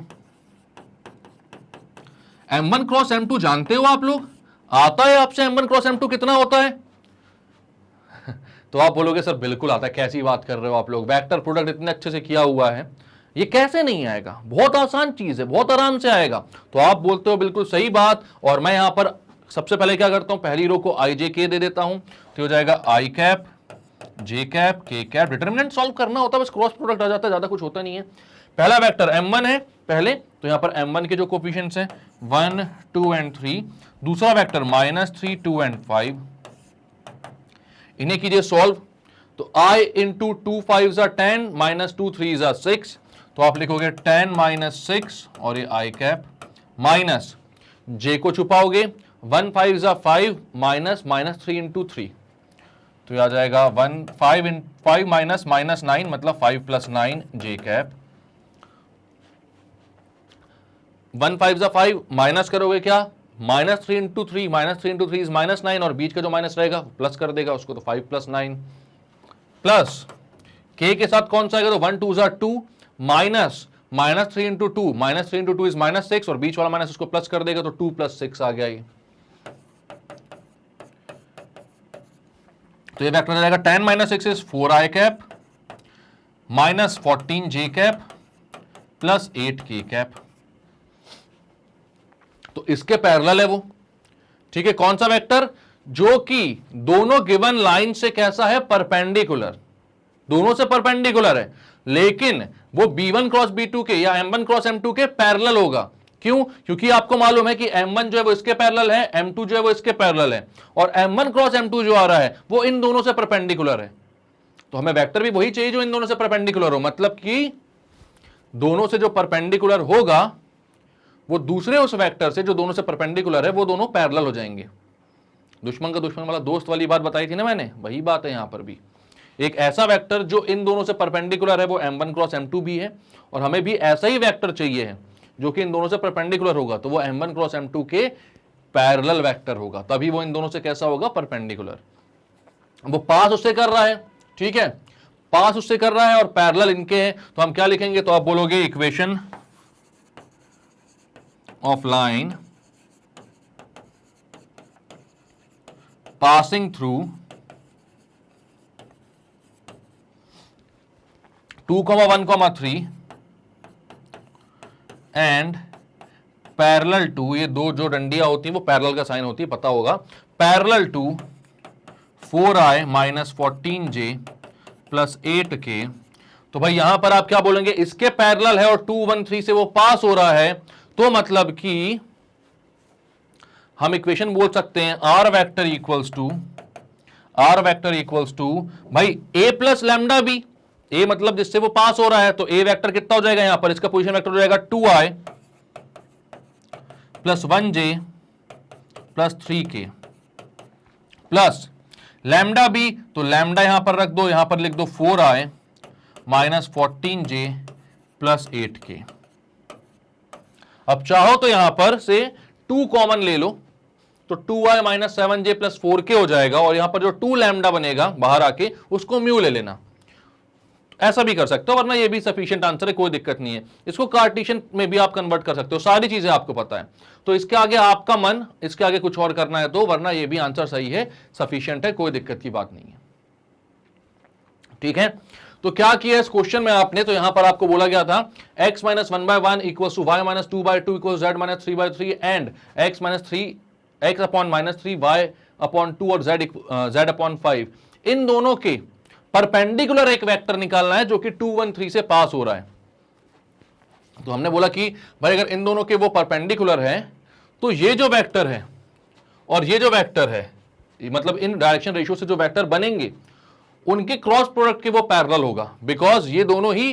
m1 क्रॉस m2 जानते हो आप लोग, आता है आपसे m1 क्रॉस m2 कितना होता है? तो आप बोलोगे सर बिल्कुल आता है, कैसी बात कर रहे हो आप लोग, वेक्टर प्रोडक्ट इतने अच्छे से किया हुआ है, ये कैसे नहीं आएगा, बहुत आसान चीज है, बहुत आराम से आएगा। तो आप बोलते हो बिल्कुल सही बात, और मैं यहां पर सबसे पहले क्या करता हूं, पहली रो को i j k दे देता हूं, तो हो जाएगा i cap j cap k cap. Determinant solve करना होता है, बस क्रॉस प्रोडक्ट आ जाता है, ज्यादा कुछ होता नहीं है। पहला वेक्टर m1 है पहले, तो यहां पर m1 के जो कोफिशिएंट्स हैं 1 2 एंड 3, दूसरा वेक्टर -3 2 एंड 5, इन्हें कीजिए सॉल्व। तो i इंटू 2 5 10 -2 3 6, तो आप लिखोगे 10 -6 और ये i कैप माइनस j को छुपाओगे 1 5 5 -3 इंटू 3, तो आ जाएगा 5 माइनस -9 मतलब 5 + 9 j कैप। 1 5 5 माइनस करोगे क्या, -3 इंटू 3, -3 इंटू 3 इज -9, और बीच का जो माइनस रहेगा प्लस कर देगा उसको, तो 5 + 9 प्लस k के साथ कौन सा आएगा, तो 1 2 2 माइनस -3 इंटू 2, -3 इंटू 2 इज -6, और बीच वाला माइनस उसको प्लस कर देगा, तो 2 + 6 आ गया ये। तो ये वेक्टर आ जाएगा 10 - 6 is 4i cap -14 j cap plus 8 k cap. तो इसके पैरेलल है वो। ठीक है, कौन सा वेक्टर, जो कि दोनों गिवन लाइन से कैसा है, परपेंडिकुलर, दोनों से परपेंडिकुलर है, लेकिन वो b1 क्रॉस b2 के या m1 क्रॉस m2 के पैरेलल होगा। क्यों, क्योंकि आपको मालूम है कि m1 जो है वो इसके पैरेलल है, m2 जो है वो इसके पैरेलल है, और m1 क्रॉस m2 जो आ रहा है वो इन दोनों से परपेंडिकुलर है। तो हमें वेक्टर भी वही चाहिए जो इन दोनों से परपेंडिकुलर हो, मतलब कि दोनों से जो परपेंडिकुलर होगा वो दूसरे उस वेक्टर से जो दोनों से परपेंडिकुलर है वो दोनों पैरेलल हो जाएंगे। दुश्मन का दुश्मन वाला दोस्त वाली बात बताई थी ना मैंने, वही बात है यहां पर भी। एक ऐसा वेक्टर जो इन दोनों से परपेंडिकुलर है वो m1 क्रॉस m2 भी है, और हमें भी ऐसा ही वेक्टर चाहिए है जो कि इन दोनों से परपेंडिकुलर होगा, तो वो m1 क्रॉस m2 के पैरेलल वेक्टर होगा, तभी वो इन दोनों से कैसा होगा, परपेंडिकुलर। वो पास उससे कर रहा है, ठीक है, पास उससे कर रहा है और पैरेलल इनके हैं, तो हम क्या लिखेंगे, तो आप बोलोगे equation of line passing through 2,1,3 and parallel to, ये दो जो डंडियां होती हैं वो पैरेलल का साइन होती है, पता होगा, parallel to 4i - 14j plus 8k। तो भाई यहां पर आप क्या बोलेंगे, इसके पैरेलल है और 213 से वो पास हो रहा है, तो मतलब कि हम इक्वेशन बोल सकते हैं r वेक्टर इक्वल्स टू भाई a plus lambda b, a मतलब जिससे वो पास हो रहा है, तो a वेक्टर कितना हो जाएगा, यहां पर इसका पोजीशन वेक्टर हो जाएगा 2i plus 1j plus 3k plus lambda b, तो लैम्डा यहां पर रख दो, यहां पर लिख दो 4i - 14j प्लस 8k। अब चाहो तो यहां पर से 2 कॉमन ले लो, तो 2i - 7j प्लस 4k हो जाएगा, और यहां पर जो 2 लैम्डा बनेगा बाहर आके उसको म्यू ले लेना, ऐसा भी कर सकते हो, वरना ये भी सफिशिएंट आंसर है, कोई दिक्कत नहीं है। इसको कार्टेशियन में भी आप कन्वर्ट कर सकते हो, सारी चीजें आपको पता है। तो इसके आगे आपका मन, इसके आगे कुछ और करना है तो, वरना ये भी आंसर सही है, सफिशिएंट है, कोई दिक्कत की बात नहीं है। ठीक है, तो क्या किया इस क्वेश्चन में आपने, तो यहां पर आपको बोला गया था x माइनस 1/1 equal to y minus 2/2 equal z minus 3/3 and x minus 3 x upon minus 3 y upon 2 और z अपॉन 5, इन दोनों के परपेंडिकुलर एक वेक्टर निकालना है जो कि 2 1 3 से पास हो रहा है। तो हमने बोला कि भाई अगर इन दोनों के वो परपेंडिकुलर है तो ये जो वेक्टर है और ये जो वेक्टर है, मतलब इन डायरेक्शन रेशियो से जो वेक्टर बनेंगे उनके क्रॉस प्रोडक्ट के वो पैरेलल होगा, बिकॉज ये दोनों ही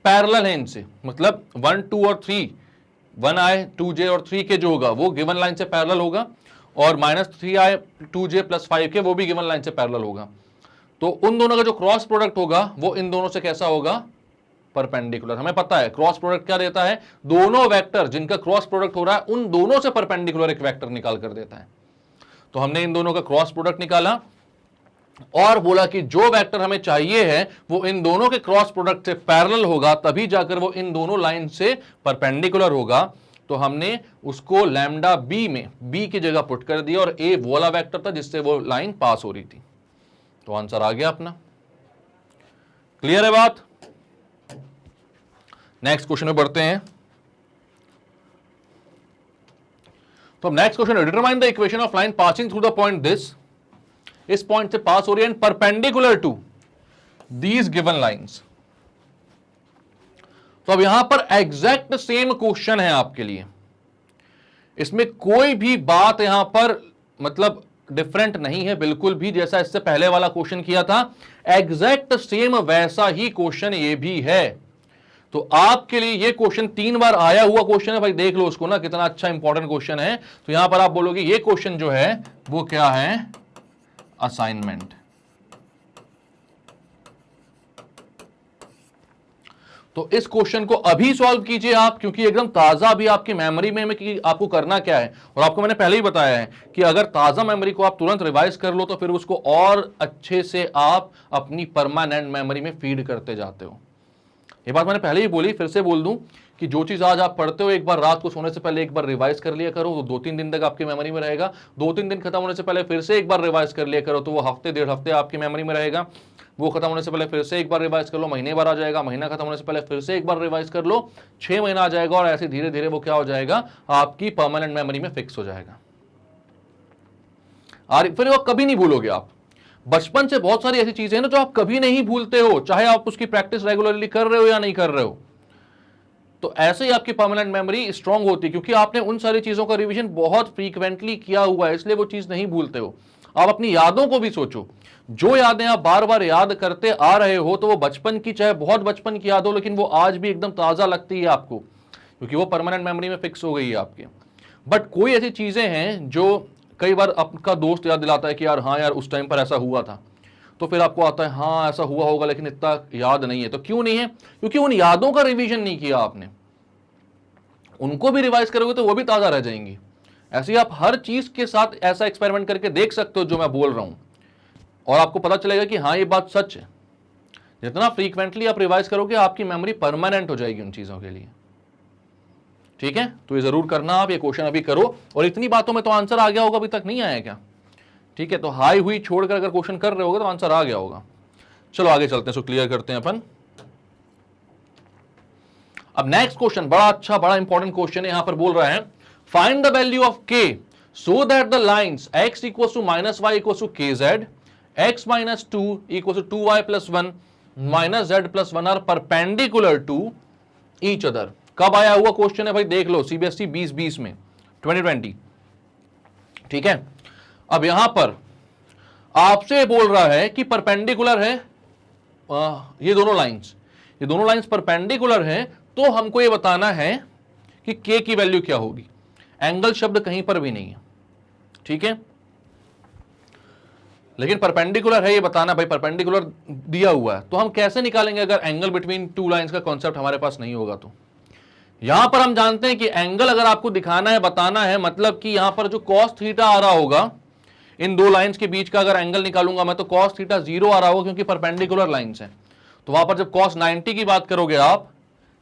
पैरेलल हैं इनसे, मतलब 1 2 और 3, 1i 2j और 3 के जो होगा वो गिवन लाइन से पैरेलल होगा, और माइनस 3i 2j प्लस 5 के वो भी गिवन लाइन से पैरेलल होगा। तो उन दोनों का जो क्रॉस प्रोडक्ट होगा वो इन दोनों से कैसा होगा, परपेंडिकुलर। हमें पता है क्रॉस प्रोडक्ट क्या देता है, दोनों वेक्टर जिनका क्रॉस प्रोडक्ट हो रहा है उन दोनों से परपेंडिकुलर एक वेक्टर निकाल कर देता है। तो हमने इन दोनों का क्रॉस प्रोडक्ट निकाला और बोला कि जो वेक्टर हमें चाहिए है वो इन दोनों के क्रॉस प्रोडक्ट से पैरेलल होगा, तभी जाकर वो इन दोनों लाइन से परपेंडिकुलर होगा। तो हमने उसको लैम्डा बी में बी की जगह पुट कर दिया और ए वो वाला वेक्टर था जिससे वो लाइन पास हो रही थी। तो आंसर आ गया अपना। क्लियर है बात? नेक्स्ट क्वेश्चन में बढ़ते हैं। तो next question, determine the equation of line passing through the point this, इस पॉइंट से पास हो रही है and perpendicular to these given lines. तो अब यहां पर एग्जैक्ट सेम क्वेश्चन है आपके लिए, इसमें कोई भी बात यहां पर मतलब डिफरेंट नहीं है बिल्कुल भी, जैसा इससे पहले वाला क्वेश्चन किया था एग्जैक्ट सेम वैसा ही क्वेश्चन ये भी है। तो आपके लिए ये क्वेश्चन 3 बार आया हुआ क्वेश्चन है भाई, देख लो उसको ना, कितना अच्छा इंपॉर्टेंट क्वेश्चन है। तो यहां पर आप बोलोगे ये क्वेश्चन जो है वो क्या है, असाइनमेंट। तो इस क्वेश्चन को अभी सॉल्व कीजिए आप, क्योंकि एकदम ताजा अभी आपकी मेमोरी में कि आपको करना क्या है। और आपको मैंने पहले ही बताया है कि अगर ताजा मेमोरी को आप तुरंत रिवाइज कर लो तो फिर उसको और अच्छे से आप अपनी परमानेंट मेमोरी में फीड करते जाते हो। ये बात मैंने पहले ही बोली, फिर से बोल दूं कि जो चीज आज आप पढ़ते हो एक बार रात को सोने से पहले एक बार रिवाइज कर लिया करो, तो 2-3 दिन तक आपकी मेमोरी में रहेगा। 2-3 दिन खत्म होने से पहले फिर से एक बार रिवाइज कर लिया करो, तो वो हफ्ते 1.5 हफ्ते आपकी मेमोरी में रहेगा। वो खत्म होने से पहले फिर से एक बार रिवाइज कर लो, महीने बार आ जाएगा। महीना खत्म होने से पहले फिर से एक बार रिवाइज कर लो, 6 महीना आ जाएगा, और ऐसे धीरे धीरे वो क्या हो जाएगा, आपकी परमानेंट मेमोरी में फिक्स हो जाएगा। और फिर वो कभी नहीं भूलोगे आप। बचपन से बहुत सारी ऐसी चीजें हैं ना जो आप कभी नहीं भूलते हो, चाहे आप उसकी प्रैक्टिस रेगुलरली कर रहे हो या नहीं कर रहे हो। तो ऐसे ही आपकी परमानेंट मेमोरी स्ट्रांग होती है, क्योंकि आपने उन सारी चीजों का रिवीजन बहुत फ्रीक्वेंटली किया हुआ है, इसलिए वो चीज नहीं भूलते हो। आप अपनी यादों को भी सोचो, जो यादें आप बार बार याद करते आ रहे हो, तो वो बचपन की, चाहे बहुत बचपन की याद हो, लेकिन वो आज भी एकदम ताजा लगती है आपको, क्योंकि वो परमानेंट मेमोरी में फिक्स हो गई है आपके। बट कोई ऐसी चीजें हैं जो कई बार आपका दोस्त याद दिलाता है कि यार हाँ यार उस टाइम पर ऐसा हुआ था, तो फिर आपको आता है हाँ ऐसा हुआ होगा, लेकिन इतना याद नहीं है। तो क्यों नहीं है? क्योंकि उन यादों का रिवीजन नहीं किया आपने। उनको भी रिवाइज करोगे तो वो भी ताजा रह जाएंगी। ऐसे ही आप हर चीज के साथ ऐसा एक्सपेरिमेंट करके देख सकते हो जो मैं बोल रहा हूं, और आपको पता चलेगा कि हाँ ये बात सच है। जितना फ्रीक्वेंटली आप रिवाइज करोगे आपकी मेमोरी परमानेंट हो जाएगी उन चीजों के लिए। ठीक है, तो ये जरूर करना आप, ये क्वेश्चन अभी करो। और इतनी बातों में तो आंसर आ गया होगा, अभी तक नहीं आया क्या? ठीक है, तो हाई हुई छोड़कर अगर क्वेश्चन कर रहे होगे तो आंसर आ गया होगा। चलो आगे चलते हैं, इसको क्लियर करते हैं अपन। अब नेक्स्ट क्वेश्चन बड़ा अच्छा, बड़ा इंपॉर्टेंट क्वेश्चन है। यहां पर बोल रहा है find the value of k so that the lines x equals to minus y equals to k z, x minus 2 equals to 2y plus 1 minus z plus 1 are perpendicular to each other. कब आया हुआ question है भाई, देख लो, CBSE 2020 में, 2020। ठीक है, अब यहां पर आपसे बोल रहा है कि परपेंडिकुलर है ये दोनों लाइंस परपेंडिकुलर हैं, तो हमको ये बताना है कि k की वैल्यू क्या होगी। एंगल शब्द कहीं पर भी नहीं है, ठीक है, लेकिन परपेंडिकुलर है ये बताना। भाई परपेंडिकुलर दिया हुआ है तो हम कैसे निकालेंगे अगर एंगल बिटवीन टू लाइंस का कॉन्सेप्ट हमारे पास नहीं होगा। तो यहां पर हम जानते हैं कि एंगल अगर आपको दिखाना है, बताना है, मतलब कि यहां पर जो cos थीटा आ रहा होगा इन दो लाइंस के बीच का अगर एंगल निकालूंगा मैं, तो cos थीटा 0 आ रहा होगा, क्योंकि परपेंडिकुलर लाइंस है। तो वहां पर जब cos 90 की बात करोगे आप,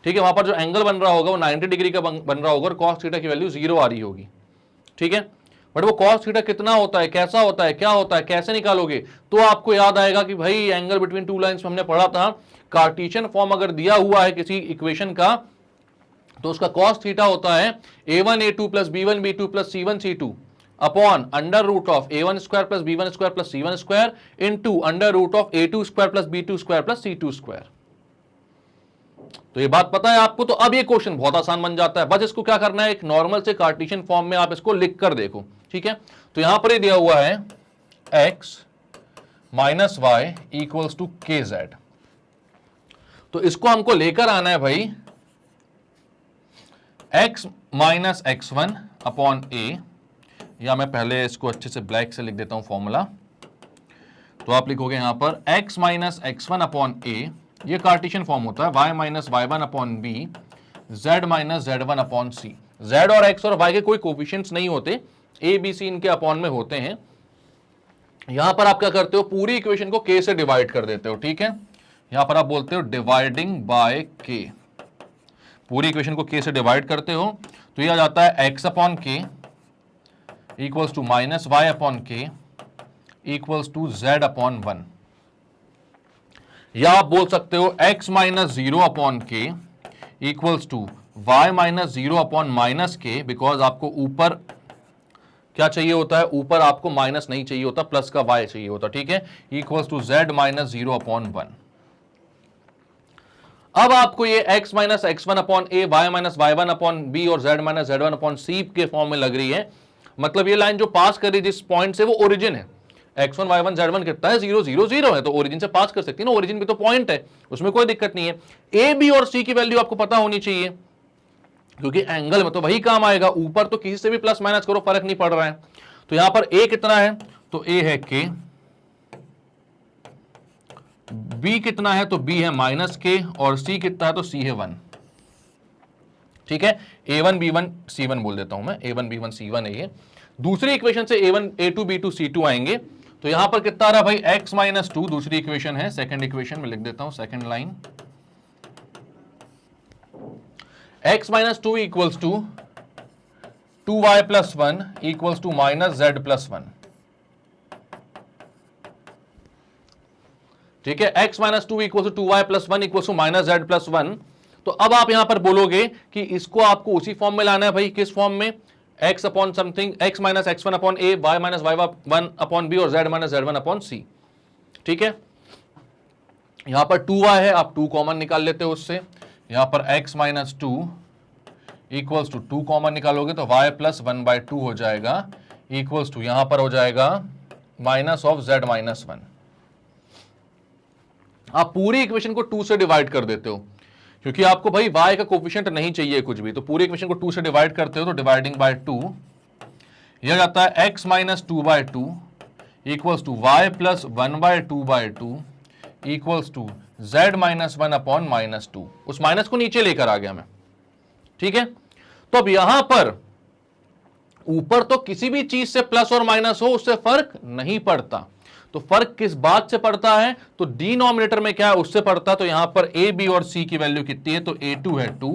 ठीक है, वहां पर जो एंगल बन रहा होगा वो 90 डिग्री का बन रहा होगा और cos थीटा की वैल्यू 0 आ रही होगी, ठीक है। बट वो cos थीटा कितना होता है, कैसा होता है, क्या होता है, कैसे निकालोगे, तो आपको याद आएगा कि भाई एंगल बिटवीन टू लाइंस में हमने पढ़ा था, कार्टेशियन फॉर्म अगर दिया हुआ है किसी इक्वेशन का तो उसका cos थीटा होता है a1 a2 plus b1 b2 plus c1 c2 upon under root of a1 square plus b1 square plus c1 square into under root of a2 square plus b2 square plus c2 square. तो ये बात पता है आपको, तो अब ये question बहुत आसान बन जाता है। बस इसको क्या करना है, एक नॉर्मल से कार्टेशियन फॉर्म में आप इसको लिख कर देखो, ठीक है। तो यहां पर ये दिया हुआ है x minus y equals to k z, तो इसको हमको लेकर आना है भाई x minus x one upon a, या मैं पहले इसको अच्छे से ब्लैक से लिख देता हूं फॉर्मूला। तो आप लिखोगे यहां पर x minus x one upon a, ये कार्टेशियन फॉर्म होता है y minus y one upon b, z minus z one upon c. z और x और y के कोई कोफिशिएंट्स नहीं होते, a b c इनके अपॉन में होते हैं। यहां पर आप क्या करते हो, पूरी इक्वेशन को k से डिवाइड कर देते हो, ठीक है। यहां पर आप बोलते हो डिवाइडिंग बाय k, पूरी इक्वेशन को k से डिवाइड करते हो, तो ये आ जाता है x upon k equals to minus y upon k equals to z upon one, या आप बोल सकते हो x minus zero upon k equals to y minus zero upon minus k, because आपको ऊपर क्या चाहिए होता है, ऊपर आपको माइनस नहीं चाहिए होता, प्लस का y चाहिए होता, ठीक है, equals to z minus zero upon one. अब आपको ये x minus x one upon a, y minus y one upon b और z minus z one upon c के फॉर्म में लग रही है। मतलब ये लाइन जो पास कर रही जिस पॉइंट से, वो ओरिजिन है। x1 y1 z1 कितना है, 0 0 0 है, तो ओरिजिन से पास कर सकती है ना, ओरिजिन भी तो पॉइंट है, उसमें कोई दिक्कत नहीं है। a b और c की वैल्यू आपको पता होनी चाहिए, क्योंकि एंगल में तो वही काम आएगा, ऊपर तो किसी से भी प्लस माइनस करो फर्क नहीं पड़ रहा है। तो यहां पर a कितना है, तो a है k, b कितना है, तो b है माइनस k, और c कितना है, तो c है 1, ठीक है। a1 b1 c1 बोल देता हूं मैं, a1 b1 c1 है ये। दूसरी इक्वेशन से a1 a2 b2 c2 आएंगे, तो यहां पर कितना आ रहा भाई, x माइनस टू, दूसरी इक्वेशन है, सेकंड इक्वेशन में लिख देता हूं, second line, x minus two equals to 2y plus one equals to minus z plus one, ठीक है। x minus two equal to 2y plus one equal to minus z plus one. तो अब आप यहां पर बोलोगे कि इसको आपको उसी फॉर्म में लाना है भाई, किस फॉर्म में, x upon something, x minus x one upon a, y minus y one upon b और z minus z one upon c, ठीक है। यहां पर 2y है, आप 2 कॉमन निकाल लेते हो उससे, यहां पर x minus two equals to 2 common निकालोगे तो y plus one by two हो जाएगा, इक्वल्स टू यहां पर हो जाएगा minus of z minus one. आप पूरी इक्वेशन को 2 से डिवाइड कर देते हो, क्योंकि आपको भाई y का कोफिशिएंट नहीं चाहिए कुछ भी, तो पूरी इक्वेशन को 2 से डिवाइड करते हो, तो डिवाइडिंग बाय 2 यह जाता है x minus two by two equals to y plus one by two equals to z minus one upon minus two. उस माइनस को नीचे लेकर आ गया मैं, ठीक है। तो अब यहां पर ऊपर तो किसी भी चीज से प्लस और माइनस हो उससे फर्क नहीं पड़ता, तो फर्क किस बात से पड़ता है, तो डिनोमिनेटर में क्या है उससे पड़ता है। तो यहां पर a b और c की वैल्यू कितनी है, तो a2 है 2,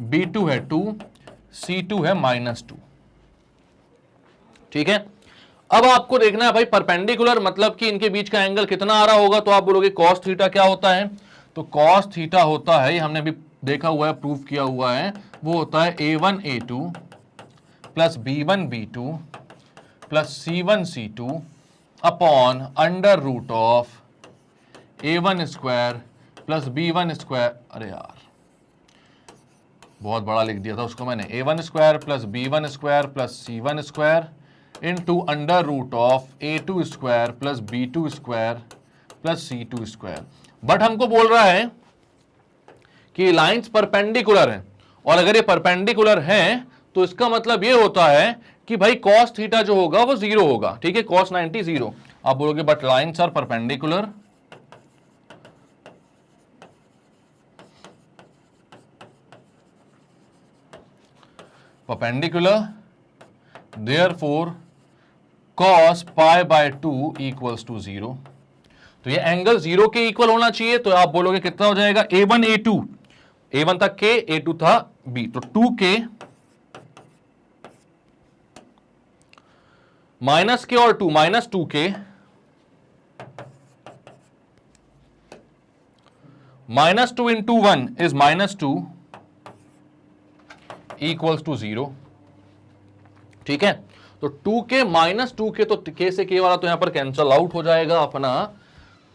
b2 है 2, c2 है माइनस 2, ठीक है। अब आपको देखना है भाई परपेंडिकुलर, मतलब कि इनके बीच का एंगल कितना आ रहा होगा, तो आप बोलोगे cos थीटा क्या होता है, तो cos थीटा होता है, हमने भी देखा हुआ है, प्रूफ किया हुआ है, वो होता है a1 a2 plus b1 b2 plus c1 c2 upon under root of a1 square plus b1 square, अरे यार बहुत बड़ा लिख दिया था उसको मैंने, a1 square plus b1 square plus c1 square into under root of a2 square plus b2 square plus c2 square. But हमको बोल रहा है कि लाइंस परपेंडिकुलर हैं, और अगर ये परपेंडिकुलर हैं तो इसका मतलब ये होता है कि भाई cos थीटा जो होगा वो 0 होगा, ठीक है, cos 90 0। आप बोलोगे but lines are perpendicular, therefore cos pi by 2 equals to 0। तो ये एंगल 0 के इक्वल होना चाहिए, तो आप बोलोगे कितना हो जाएगा, A1 A2, A1 था K, A2 था B, तो 2K माइनस K और 2 minus 2K minus 2 into 1 is minus 2 equals to 0। ठीक है, तो 2K माइनस 2K, तो K से K वाला तो यहां पर कैंसल आउट हो जाएगा अपना,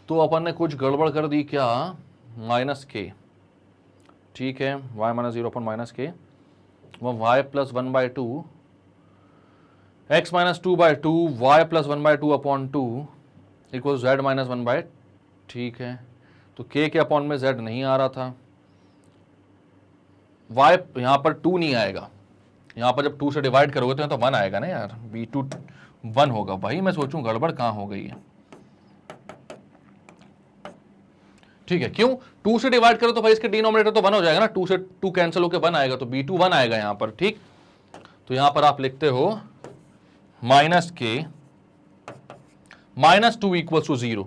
तो अपन ने कुछ गड़बड़ कर दी क्या, माइनस K। ठीक है, y माइनस 0 अपन माइनस K, वह y plus 1/2 x minus 2/2 y plus 1/2 upon 2 equal z minus 1/, ठीक है, तो k के अपॉन में z नहीं आ रहा था, y यहां पर 2 नहीं आएगा, यहां पर जब 2 से डिवाइड करोगे तो यहाँ तो 1 आएगा ना यार, b2 1 होगा। भाई मैं सोचूं गड़बड़ कहां हो गई है। ठीक है, क्यों, 2 से डिवाइड करो तो भाई इसके डिनोमिनेटर तो 1 हो जाएगा ना, 2 से 2 कैंसिल होकर 1 आएगा, तो b2 1 आएगा यहां पर। ठीक, तो यहां पर आप लिखते हो minus K minus 2 equals to 0,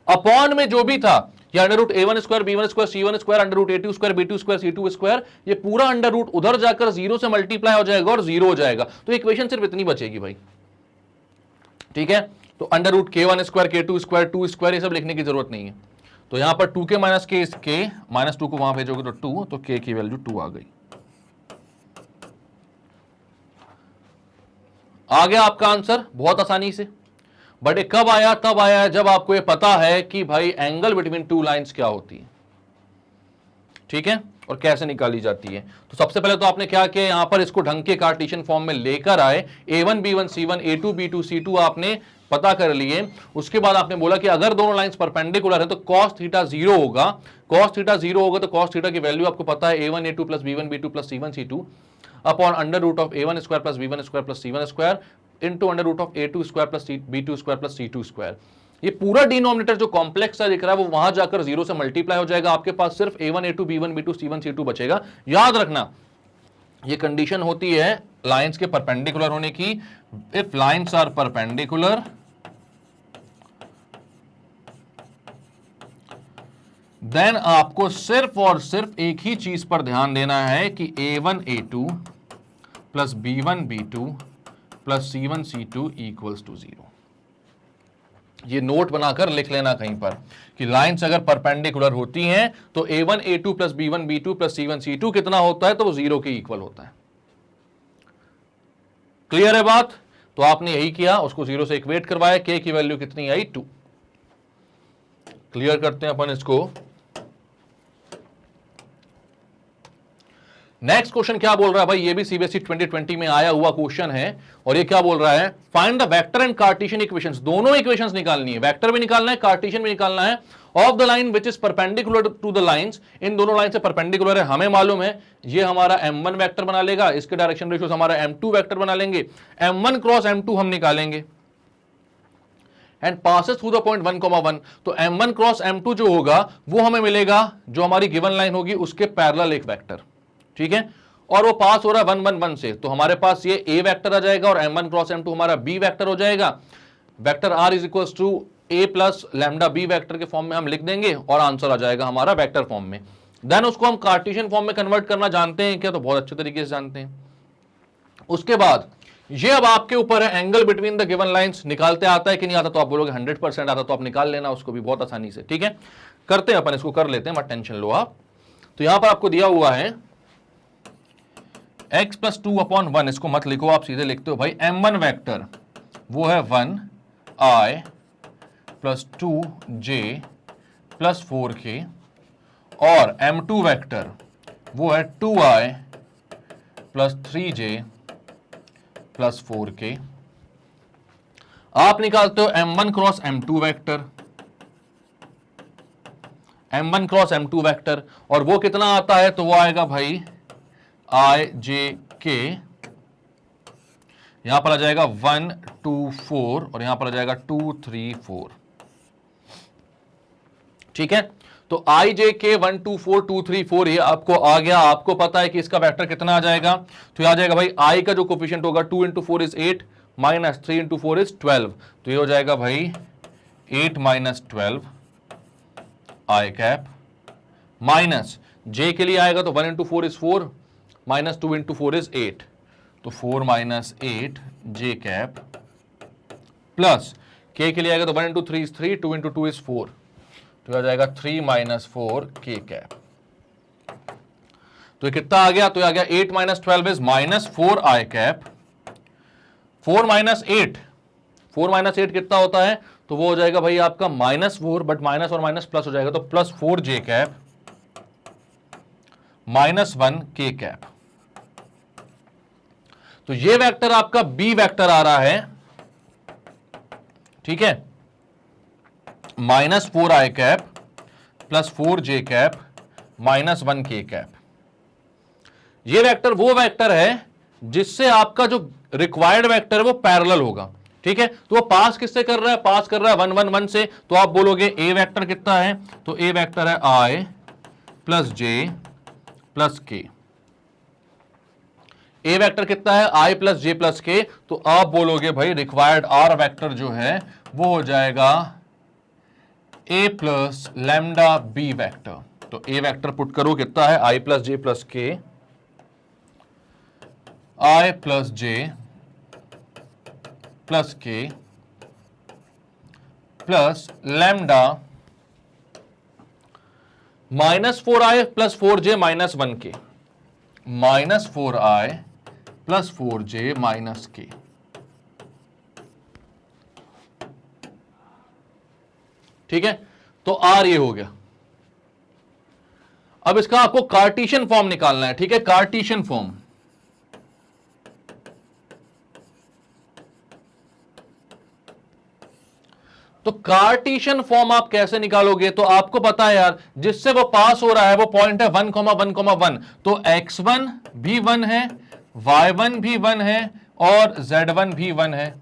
upon में जो भी था ये under root A1 square B1 square C1 square under root A2 square B2 square C2 square, ये पूरा अंडर रूट उधर जाकर 0 से मल्टीप्लाई हो जाएगा और 0 हो जाएगा, तो इक्वेशन सिर्फ इतनी बचेगी भाई। ठीक है, तो under root K1 square K2 square 2 square ये सब लिखने की जरूरत नहीं है, तो यहां पर 2K माइनस K माइनस 2 को वहां भेजोगे तो 2, तो K की वैल्यू 2 आ गई। आ गया आपका आंसर बहुत आसानी से। बट ये कब आया, तब आया जब आपको ये पता है कि भाई एंगल बिटवीन टू लाइंस क्या होती है। ठीक है, और कैसे निकाली जाती है। तो सबसे पहले तो आपने क्या किया, यहां पर इसको ढंग के कार्टेशियन फॉर्म में लेकर आए, A1 B1 C1 A2 B2 C2 आपने पता कर लिए। उसके बाद आपने बोला कि अगर दोनों लाइंस परपेंडिकुलर है तो cos थीटा 0 होगा, cos थीटा 0 होगा तो cos थीटा की वैल्यू आपको पता है A1 A2 plus B1 B2 plus C1 C2 upon under root of A1 square plus B1 square plus C1 square into under root of A2 square plus B2 square plus C2 square. ये पूरा denominator जो complex सा दिख रहा है वो वहां जाकर 0 से मल्टीप्लाई हो जाएगा, आपके पास सिर्फ A1 A2 B1 B2 C1 C2 बचेगा। याद रखना ये कंडीशन होती है लाइंस के परपेंडिकुलर होने की। If lines are perpendicular then आपको सिर्फ और सिर्फ एक ही चीज पर ध्यान देना है कि A1 A2 plus B1 B2 plus C1 C2 equals to 0। ये नोट बनाकर लिख लेना कहीं पर कि लाइंस अगर परपेंडिकुलर होती हैं तो A1 A2 plus B1 B2 plus C1 C2 कितना होता है, तो वो 0 के इक्वल होता है। क्लियर है बात। तो आपने यही किया, उसको 0 से इक्वेट करवाया, K की वैल्यू कितनी आई 2। क्लियर करते हैं अपन इसको। नेक्स्ट क्वेश्चन क्या बोल रहा है भाई, ये भी सीबीएसई 2020 में आया हुआ क्वेश्चन है, और ये क्या बोल रहा है, find the vector and Cartesian equations. दोनों इक्वेशंस निकालनी है, वेक्टर भी निकालना है, कार्टेशियन भी निकालना है, of the line which is perpendicular to the lines. इन दोनों लाइन से परपेंडिकुलर है, हमें मालूम है ये हमारा m1 वेक्टर बना लेगा, इसके डायरेक्शन रेशियो हमारा m2 वेक्टर बना लेंगे, m1 क्रॉस m2 हम निकालेंगे and passes through the point 1,1। तो m1 क्रॉस m2 जो होगा वो हमें मिलेगा जो हमारी गिवन लाइन होगी उसके पैरेलल एक वेक्टर। ठीक है, और वो पास हो रहा है 1 1 1 से, तो हमारे पास ये a वेक्टर आ जाएगा और m1 क्रॉस m2 हमारा b वेक्टर हो जाएगा। Vector r is equals to a plus lambda b vector के फॉर्म में हम लिख देंगे और आंसर आ जाएगा हमारा वेक्टर फॉर्म में। देन उसको हम कार्टेशियन फॉर्म में कन्वर्ट करना जानते हैं क्या, तो बहुत अच्छे तरीके से जानते हैं। उसके बाद ये अब आपके ऊपर है, angle between the given lines निकालते आता है कि नहीं आता, तो आप बोलोगे 100% आता, तो आप निकाल लेना उसको भी बहुत आसानी से। ठीक है, करते हैं अपन, इसको कर लेते हैं, मत टेंशन लो आप। तो यहां पर आपको दिया हुआ है x प्लस 2/1, इसको मत लिखो, आप सीधे लिखते हो भाई m1 वेक्टर वो है 1i plus 2j plus 4k, और m2 वेक्टर वो है 2i plus 3j plus 4k। आप निकालते हो m1 cross m2 vector, m1 cross m2 vector, और वो कितना आता है, तो वो आएगा भाई i j k, यहां पर आ जाएगा 1 2 4 और यहां पर आ जाएगा 2 3 4। ठीक है, तो i j k 1 2 4 2 3 4 ये आपको आ गया। आपको पता है कि इसका वेक्टर कितना आ जाएगा, तो ये आ जाएगा भाई i का जो कोफिशिएंट होगा 2 into 4 is 8 minus 3 into 4 is 12, तो ये हो जाएगा भाई 8 माइनस 12 आई कैप माइनस जे के लिए आएगा तो 1 into 4 is 4 minus 2 into 4 is 8, तो 4 माइनस 8 जे कैप प्लस के लिए आएगा तो 1 इंटू 3 इज 3, 2 इंटू 2 इज 4, तो आ जाएगा 3 माइनस 4 के कैप। तो ये कितना आ गया, तो आ गया 8 minus 12 is minus 4 I cap, 4 minus 8 कितना होता है, तो वो हो जाएगा भाई आपका -4, बट माइनस और माइनस प्लस हो जाएगा तो प्लस 4 जे कैप माइनस 1 के कैप। तो ये वेक्टर आपका बी वेक्टर आ रहा है, ठीक है, -4 आई कैप प्लस 4 जे कैप माइनस 1 के कैप। ये वेक्टर वो वेक्टर है जिससे आपका जो रिक्वायर्ड वेक्टर है वो पैरेलल होगा, ठीक है। तो वो पास किससे कर रहा है, पास कर रहा है 1 1 1 से, तो आप बोलोगे ए वेक्टर कितना है, तो ए वेक्टर है आई प्लस जे प्लस के। ए वेक्टर कितना है, आई प्लस जे प्लस के, तो आप बोलोगे भाई रिक्वायर्ड आर वेक्टर जो है वो हो जाएगा ए प्लस लैम्डा बी वेक्टर। तो ए वेक्टर पुट करो कितना है, आई प्लस जे प्लस के, आई प्लस जे प्लस के plus lambda -4i plus 4j minus 1 के, -4i प्लस 4j माइनस के। ठीक है, तो आर ये हो गया। अब इसका आपको कार्टीशियन फॉर्म निकालना है, ठीक है, कार्टीशियन फॉर्म। तो कार्टीशियन फॉर्म आप कैसे निकालोगे, तो आपको पता है यार जिससे वो पास हो रहा है वो पॉइंट है 1, 1, 1, तो x1 भी 1 है, y1 भी 1 है और z1 भी 1 है,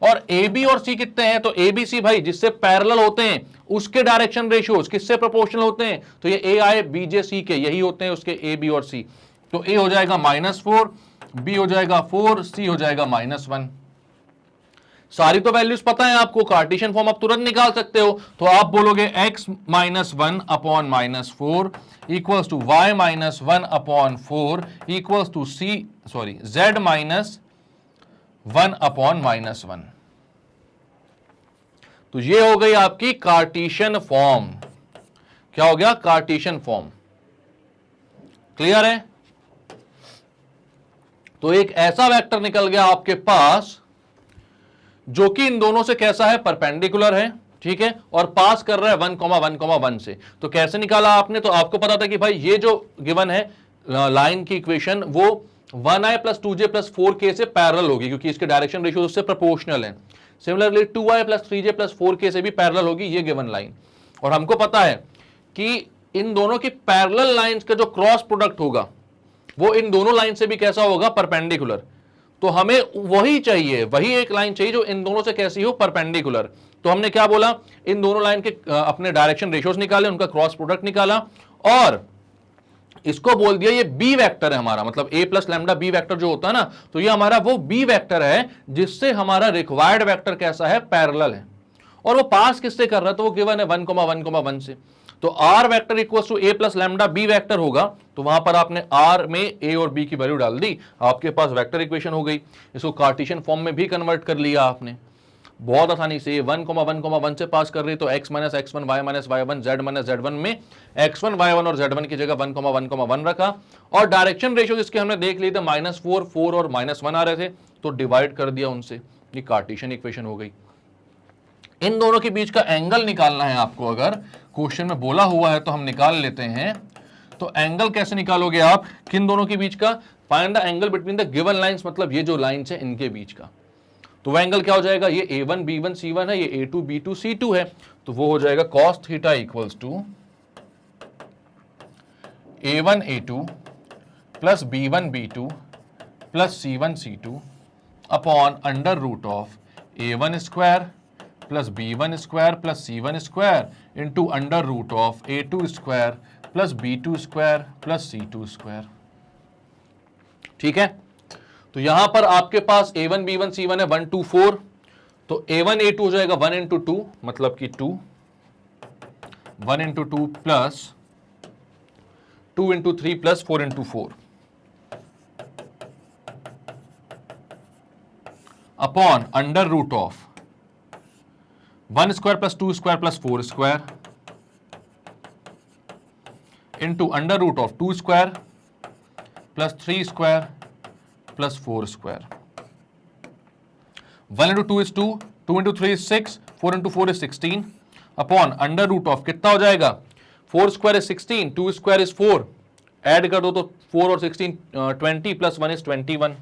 और ए बी और सी कितने हैं, तो ए बी सी भाई जिससे पैरेलल होते हैं उसके डायरेक्शन रेशियोज किससे प्रोपोर्शनल होते हैं, तो ये ए आई बी जे सी के यही होते हैं उसके ए बी और सी। तो ए हो जाएगा -4, बी हो जाएगा 4, सी हो जाएगा -1। सारी तो वैल्यूज पता है आपको, कार्टीशियन फॉर्म आप तुरंत निकाल सकते हो। तो आप बोलोगे x -1 upon -4 equals to y -1 upon 4 equals to z -1 upon -1। तो ये हो गई आपकी कार्टीशियन फॉर्म। क्या हो गया, कार्टीशियन फॉर्म। क्लियर है। तो एक ऐसा वेक्टर निकल गया आपके पास जो कि इन दोनों से कैसा है, परपेंडिकुलर है, ठीक है, और पास कर रहा है 1, 1, 1 से। तो कैसे निकाला आपने, तो आपको पता था कि भाई ये जो गिवन है लाइन की इक्वेशन वो 1i plus 2j plus 4k से पैरेलल होगी क्योंकि इसके डायरेक्शन रेशियो उससे प्रोपोर्शनल है। Similarly 2i plus 3j plus 4k से भी पैरेलल होगी ये गिवन लाइन। और हमको पता है कि इन दोनों की पैरेलल लाइंस का जो क्रॉस प्रोडक्ट होगा वो इन दोनों लाइन से भी कैसा होगा, परपेंडिकुलर। तो हमें वही चाहिए, वही एक लाइन चाहिए जो इन दोनों से कैसी हो, परपेंडिकुलर। तो हमने क्या बोला, इन दोनों लाइन के अपने डायरेक्शन रेशियोज निकाले, उनका क्रॉस प्रोडक्ट निकाला और इसको बोल दिया ये बी वेक्टर है हमारा, मतलब ए प्लस लैम्डा बी वेक्टर जो होता है ना, तो ये हमारा वो बी वेक्टर है जिससे हमारा रिक्वायर्ड वेक्टर कैसा है, पैरेलल है। और वो पास किससे कर रहा है, तो वो गिवन है 1, 1, 1 से। तो r vector equals to a plus lambda b vector होगा, तो वहां पर आपने आर में ए और बी की वैल्यू डाल दी, आपके पास वेक्टर इक्वेशन हो गई। इसको कार्टीशियन फॉर्म में भी कन्वर्ट कर लिया आपने बहुत आसानी से। 1, 1, 1 से पास कर रही तो x minus x1 y minus y1 z minus z1 में x1 y1 और z1 की जगह 1, 1, 1 रखा और डायरेक्शन रेशियो जिसके हमने देख लिए थे -4, 4 और -1 आ रहे थे, तो डिवाइड कर दिया उनसे, ये कार्टीशियन इक्वेशन हो गई। इन दोनों के बीच का एंगल निकालना है आपको, अगर क्वेश्चन में बोला हुआ है तो हम निकाल लेते हैं। तो एंगल कैसे निकालोगे आप, किन दोनों के बीच का, find the angle between the given lines, मतलब ये जो लाइंस है इनके बीच का। तो वह एंगल क्या हो जाएगा, ये a1 b1 c1 है, ये a2 b2 c2 है, तो वो हो जाएगा cos theta equals to a1 a2 plus b1 b2 plus c1 c2 upon under root of a1 square plus b1 square plus c1 square into under root of a2 square plus b2 square plus c2 square. ठीक है, तो यहां पर आपके पास a1 b1 c1 है 1, 2, 4, तो a1 a2 हो जाएगा 1 इंटू 2 मतलब कि 2 1 into 2 plus 2 into 3 plus 4 into 4 upon under root of 1 square plus 2 square plus 4 square into under root of 2 square plus 3 square plus 4 square. 1 into 2 is 2, 2 into 3 is 6, 4 into 4 is 16 upon under root of कितना हो जाएगा 4 square is 16, 2 square is 4, add कर दो तो 4 और 16 20 plus 1 is 21.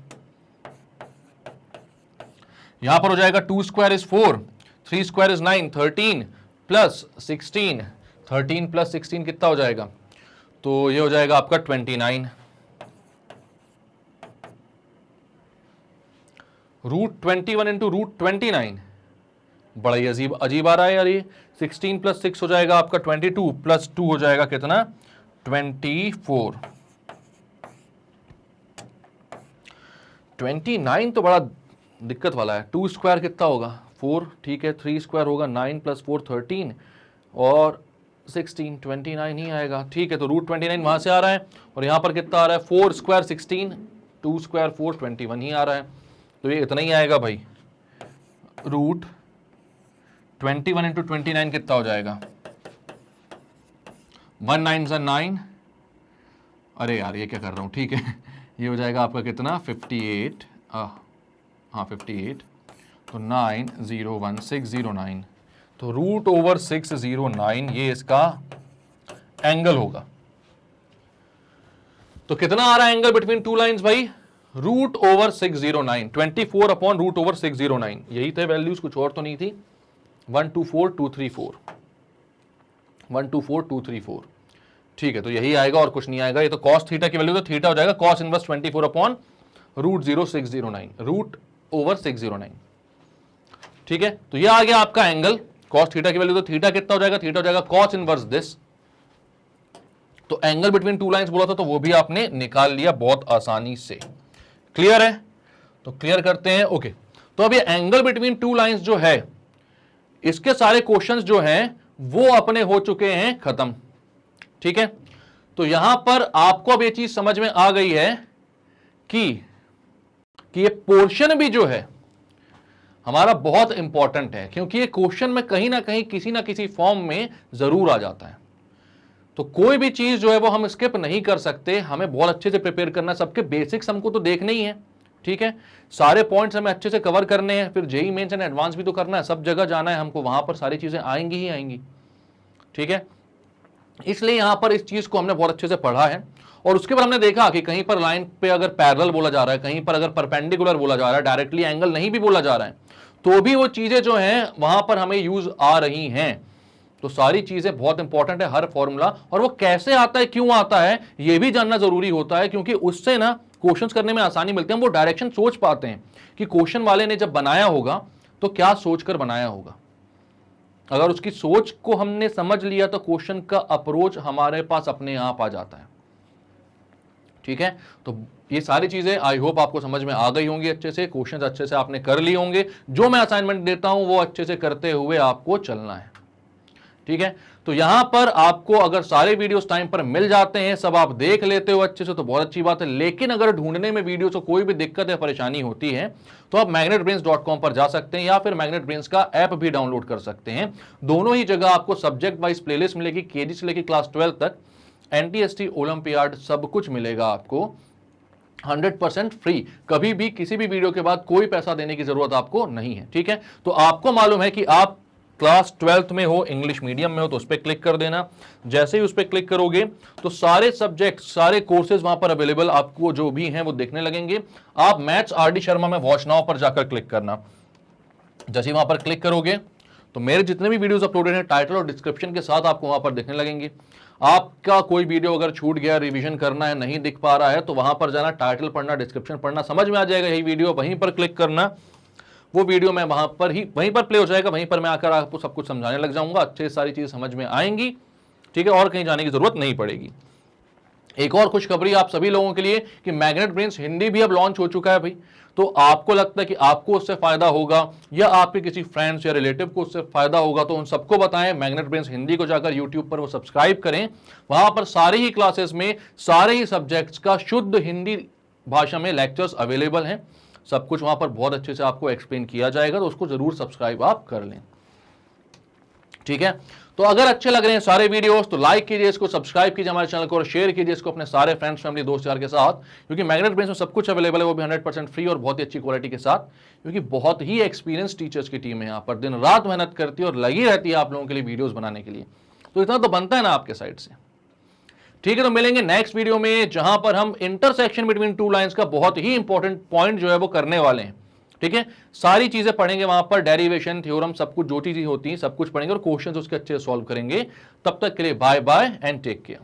यहां पर हो जाएगा 2 square is 4, 3 square is 9, 13 plus 16, 13 plus 16 कितना हो जाएगा, तो ये हो जाएगा आपका 29. रूट 21 इंटू रूट 29 बड़ा ही अजीब आ रहा है यार. ये 16 प्लस 6 हो जाएगा आपका 22 प्लस 2 हो जाएगा कितना 24. 29 तो बड़ा दिक्कत वाला है. 2 स्क्वायर कितना होगा 4, ठीक है. 3 स्क्वायर होगा 9 प्लस 4 13 और 16 29 ही आएगा, ठीक है. तो रूट 29 वहां से आ रहा है और यहां पर कितना आ रहा है 4 स्क्वायर 16, 2 स्क्वायर 4 21 ही आ रहा है. तो ये इतना ही आएगा भाई. रूट 21 इंटू 29 कितना हो जाएगा 1 9 सा 9, अरे यार ये क्या कर रहा हूं, ठीक है. ये हो जाएगा आपका कितना 58, हाँ 58, तो 901,609, तो रूट ओवर 609 ये इसका एंगल होगा. तो कितना आ रहा है एंगल बिटवीन टू लाइंस भाई root over 609, 24 upon root over 609. यही थे वैल्यूज, कुछ और तो नहीं थी. 124234, 124234, ठीक है. तो यही आएगा और कुछ नहीं आएगा. ये तो कॉस थीटा की वैल्यू, तो थीटा हो जाएगा cos inverse 24 upon root 0609, root over 609, ठीक है. तो ये आ गया आपका एंगल. कॉस थीटा की वैल्यू, तो थीटा कितना हो जाएगा, थीटा हो जाएगा कॉस इनवर्स दिस. तो एंगल बिटवीन टू लाइंस बोला था, तो वो भी आपने निकाल लिया बहुत आसानी से. क्लियर है, तो क्लियर करते हैं. ओके, तो अब ये एंगल बिटवीन टू लाइंस जो है, इसके सारे क्वेश्चंस जो हैं वो अपने हो चुके हैं खत्म, ठीक है. तो यहां पर आपको अब ये चीज समझ में आ गई है कि ये पोर्शन भी जो है हमारा बहुत इंपॉर्टेंट है, क्योंकि ये क्वेश्चन में कहीं ना किसी फॉर्म में जरूर आ जाता है. तो कोई भी चीज जो है वो हम स्किप नहीं कर सकते, हमें बहुत अच्छे से प्रिपेयर करना है. सबके बेसिक्स हमको तो देखने ही है, ठीक है. सारे पॉइंट्स हमें अच्छे से कवर करने हैं, फिर जेई मेंस एंड एडवांस भी तो करना है, सब जगह जाना है हमको, वहां पर सारी चीजें आएंगी ही आएंगी, ठीक है. इसलिए यहां पर इस चीज को हमने बहुत अच्छे से पढ़ा है और उसके बाद हमने देखा कि कहीं पर लाइन पे अगर पैरेलल बोला जा रहा है, कहीं पर अगर परपेंडिकुलर बोला जा रहा है, डायरेक्टली एंगल नहीं भी बोला जा रहा है, तो भी वो चीजें जो हैं वहां पर हमें यूज आ रही हैं. तो सारी चीजें बहुत इंपॉर्टेंट है, हर फॉर्मूला, और वो कैसे आता है, क्यों आता है, ये भी जानना जरूरी होता है, क्योंकि उससे ना क्वेश्चंस करने में आसानी मिलती है. हम वो डायरेक्शन सोच पाते हैं कि क्वेश्चन वाले ने जब बनाया होगा तो क्या सोचकर बनाया होगा. अगर उसकी सोच को हमने समझ लिया तो क्वेश्चन का अप्रोच हमारे पास अपने आप आ जाता है, ठीक है. तो ये सारी चीजें आई होप आपको समझ में आ गई होंगी अच्छे से. क्वेश्चंस अच्छे से आपने कर लिए होंगे. जो मैं असाइनमेंट देता हूं वो अच्छे से करते हुए आपको चलना है, ठीक है. तो यहां पर आपको अगर सारे वीडियोस टाइम पर मिल जाते हैं, सब आप देख लेते हो अच्छे से, तो बहुत अच्छी बात है. लेकिन अगर ढूंढने में वीडियो से कोई भी दिक्कत या परेशानी होती है तो आप magnetbrains.com पर जा सकते हैं या फिर मैग्नेट ब्रेन्स का ऐप भी डाउनलोड कर सकते हैं. दोनों ही जगह आपको सब्जेक्ट वाइज प्लेलिस्ट मिलेगी, केजी से लेकर क्लास 12 तक, NTST ओलंपियाड सब कुछ मिलेगा आपको 100% फ्री. कभी भी किसी भी वीडियो के बाद कोई पैसा देने की जरूरत आपको नहीं है, ठीक है. तो आपको मालूम है कि आप क्लास 12th में हो, इंग्लिश मीडियम में हो, तो उस पर क्लिक कर देना. जैसे ही उस पर क्लिक करोगे तो सारे सब्जेक्ट, सारे कोर्सेज वहां पर अवेलेबल आपको जो भी हैं वो देखने लगेंगे. आप मैथ्स RD शर्मा में वॉच नाउ पर जाकर क्लिक करना. जैसे ही वहां पर क्लिक करोगे तो मेरे जितने भी वीडियोस अपलोडेड हैं टाइटल और डिस्क्रिप्शन के साथ आपको वहां पर देखने लगेंगे. आपका कोई वीडियो अगर छूट गया, रिवीजन करना है, नहीं दिख पा रहा है, तो वहां पर जाना, टाइटल पढ़ना, डिस्क्रिप्शन पढ़ना, समझ में आ जाएगा यही वीडियो, वहीं पर क्लिक करना. वो वीडियो मैं वहां पर प्ले हो जाएगा, वहीं पर मैं आकर आपको सब कुछ समझाने लग जाऊंगा. अच्छे सारी चीज समझ में आएंगी, ठीक है, और कहीं जाने की जरूरत नहीं पड़ेगी. एक और खुशखबरी आप सभी लोगों के लिए कि मैग्नेट ब्रेन्स हिंदी भी अब लॉन्च हो चुका है भाई। तो आपको लगता है कि आपको उससे फायदा होगा या आपके किसी फ्रेंड्स या रिलेटिव को उससे फायदा होगा, तो उन सबको बताएं मैग्नेट ब्रेन्स हिंदी को जाकर यूट्यूब पर वो सब्सक्राइब करें। वहां पर सारे ही क्लासेस में सारे ही सब्जेक्ट्स का शुद्ध हिंदी भाषा में लेक्चर्स अवेलेबल हैं। सब कुछ वहां पर बहुत अच्छे से आपको एक्सप्लेन किया जाएगा, तो उसको जरूर सब्सक्राइब आप कर लें। ठीक है, तो अगर अच्छे लग रहे हैं सारे वीडियोस तो लाइक कीजिए इसको, सब्सक्राइब कीजिए हमारे चैनल को और शेयर कीजिए इसको अपने सारे फ्रेंड्स, फैमिली, दोस्त यार के साथ, क्योंकि मैग्नेट ब्रेन्स में सब कुछ अवेलेबल है, वो भी 100% फ्री और बहुत ही अच्छी क्वालिटी के साथ, क्योंकि बहुत ही एक्सपीरियंस टीचर्स की टीम है यहाँ पर, दिन रात मेहनत करती है और लगी रहती है आप लोगों के लिए वीडियोस बनाने के लिए। तो इतना तो बनता है ना आपके साइड से। ठीक है, तो मिलेंगे नेक्स्ट वीडियो में जहां पर हम इंटरसेक्शन बिटवीन टू लाइंस का बहुत ही इंपॉर्टेंट पॉइंट जो है वो करने वाले हैं। ठीक है, सारी चीजें पढ़ेंगे वहां पर, डेरिवेशन, थ्योरम, सब कुछ जो चीजें होती हैं सब कुछ पढ़ेंगे और क्वेश्चंस उसके अच्छे से सॉल्व करेंगे। तब तक के लिए bye bye and take care.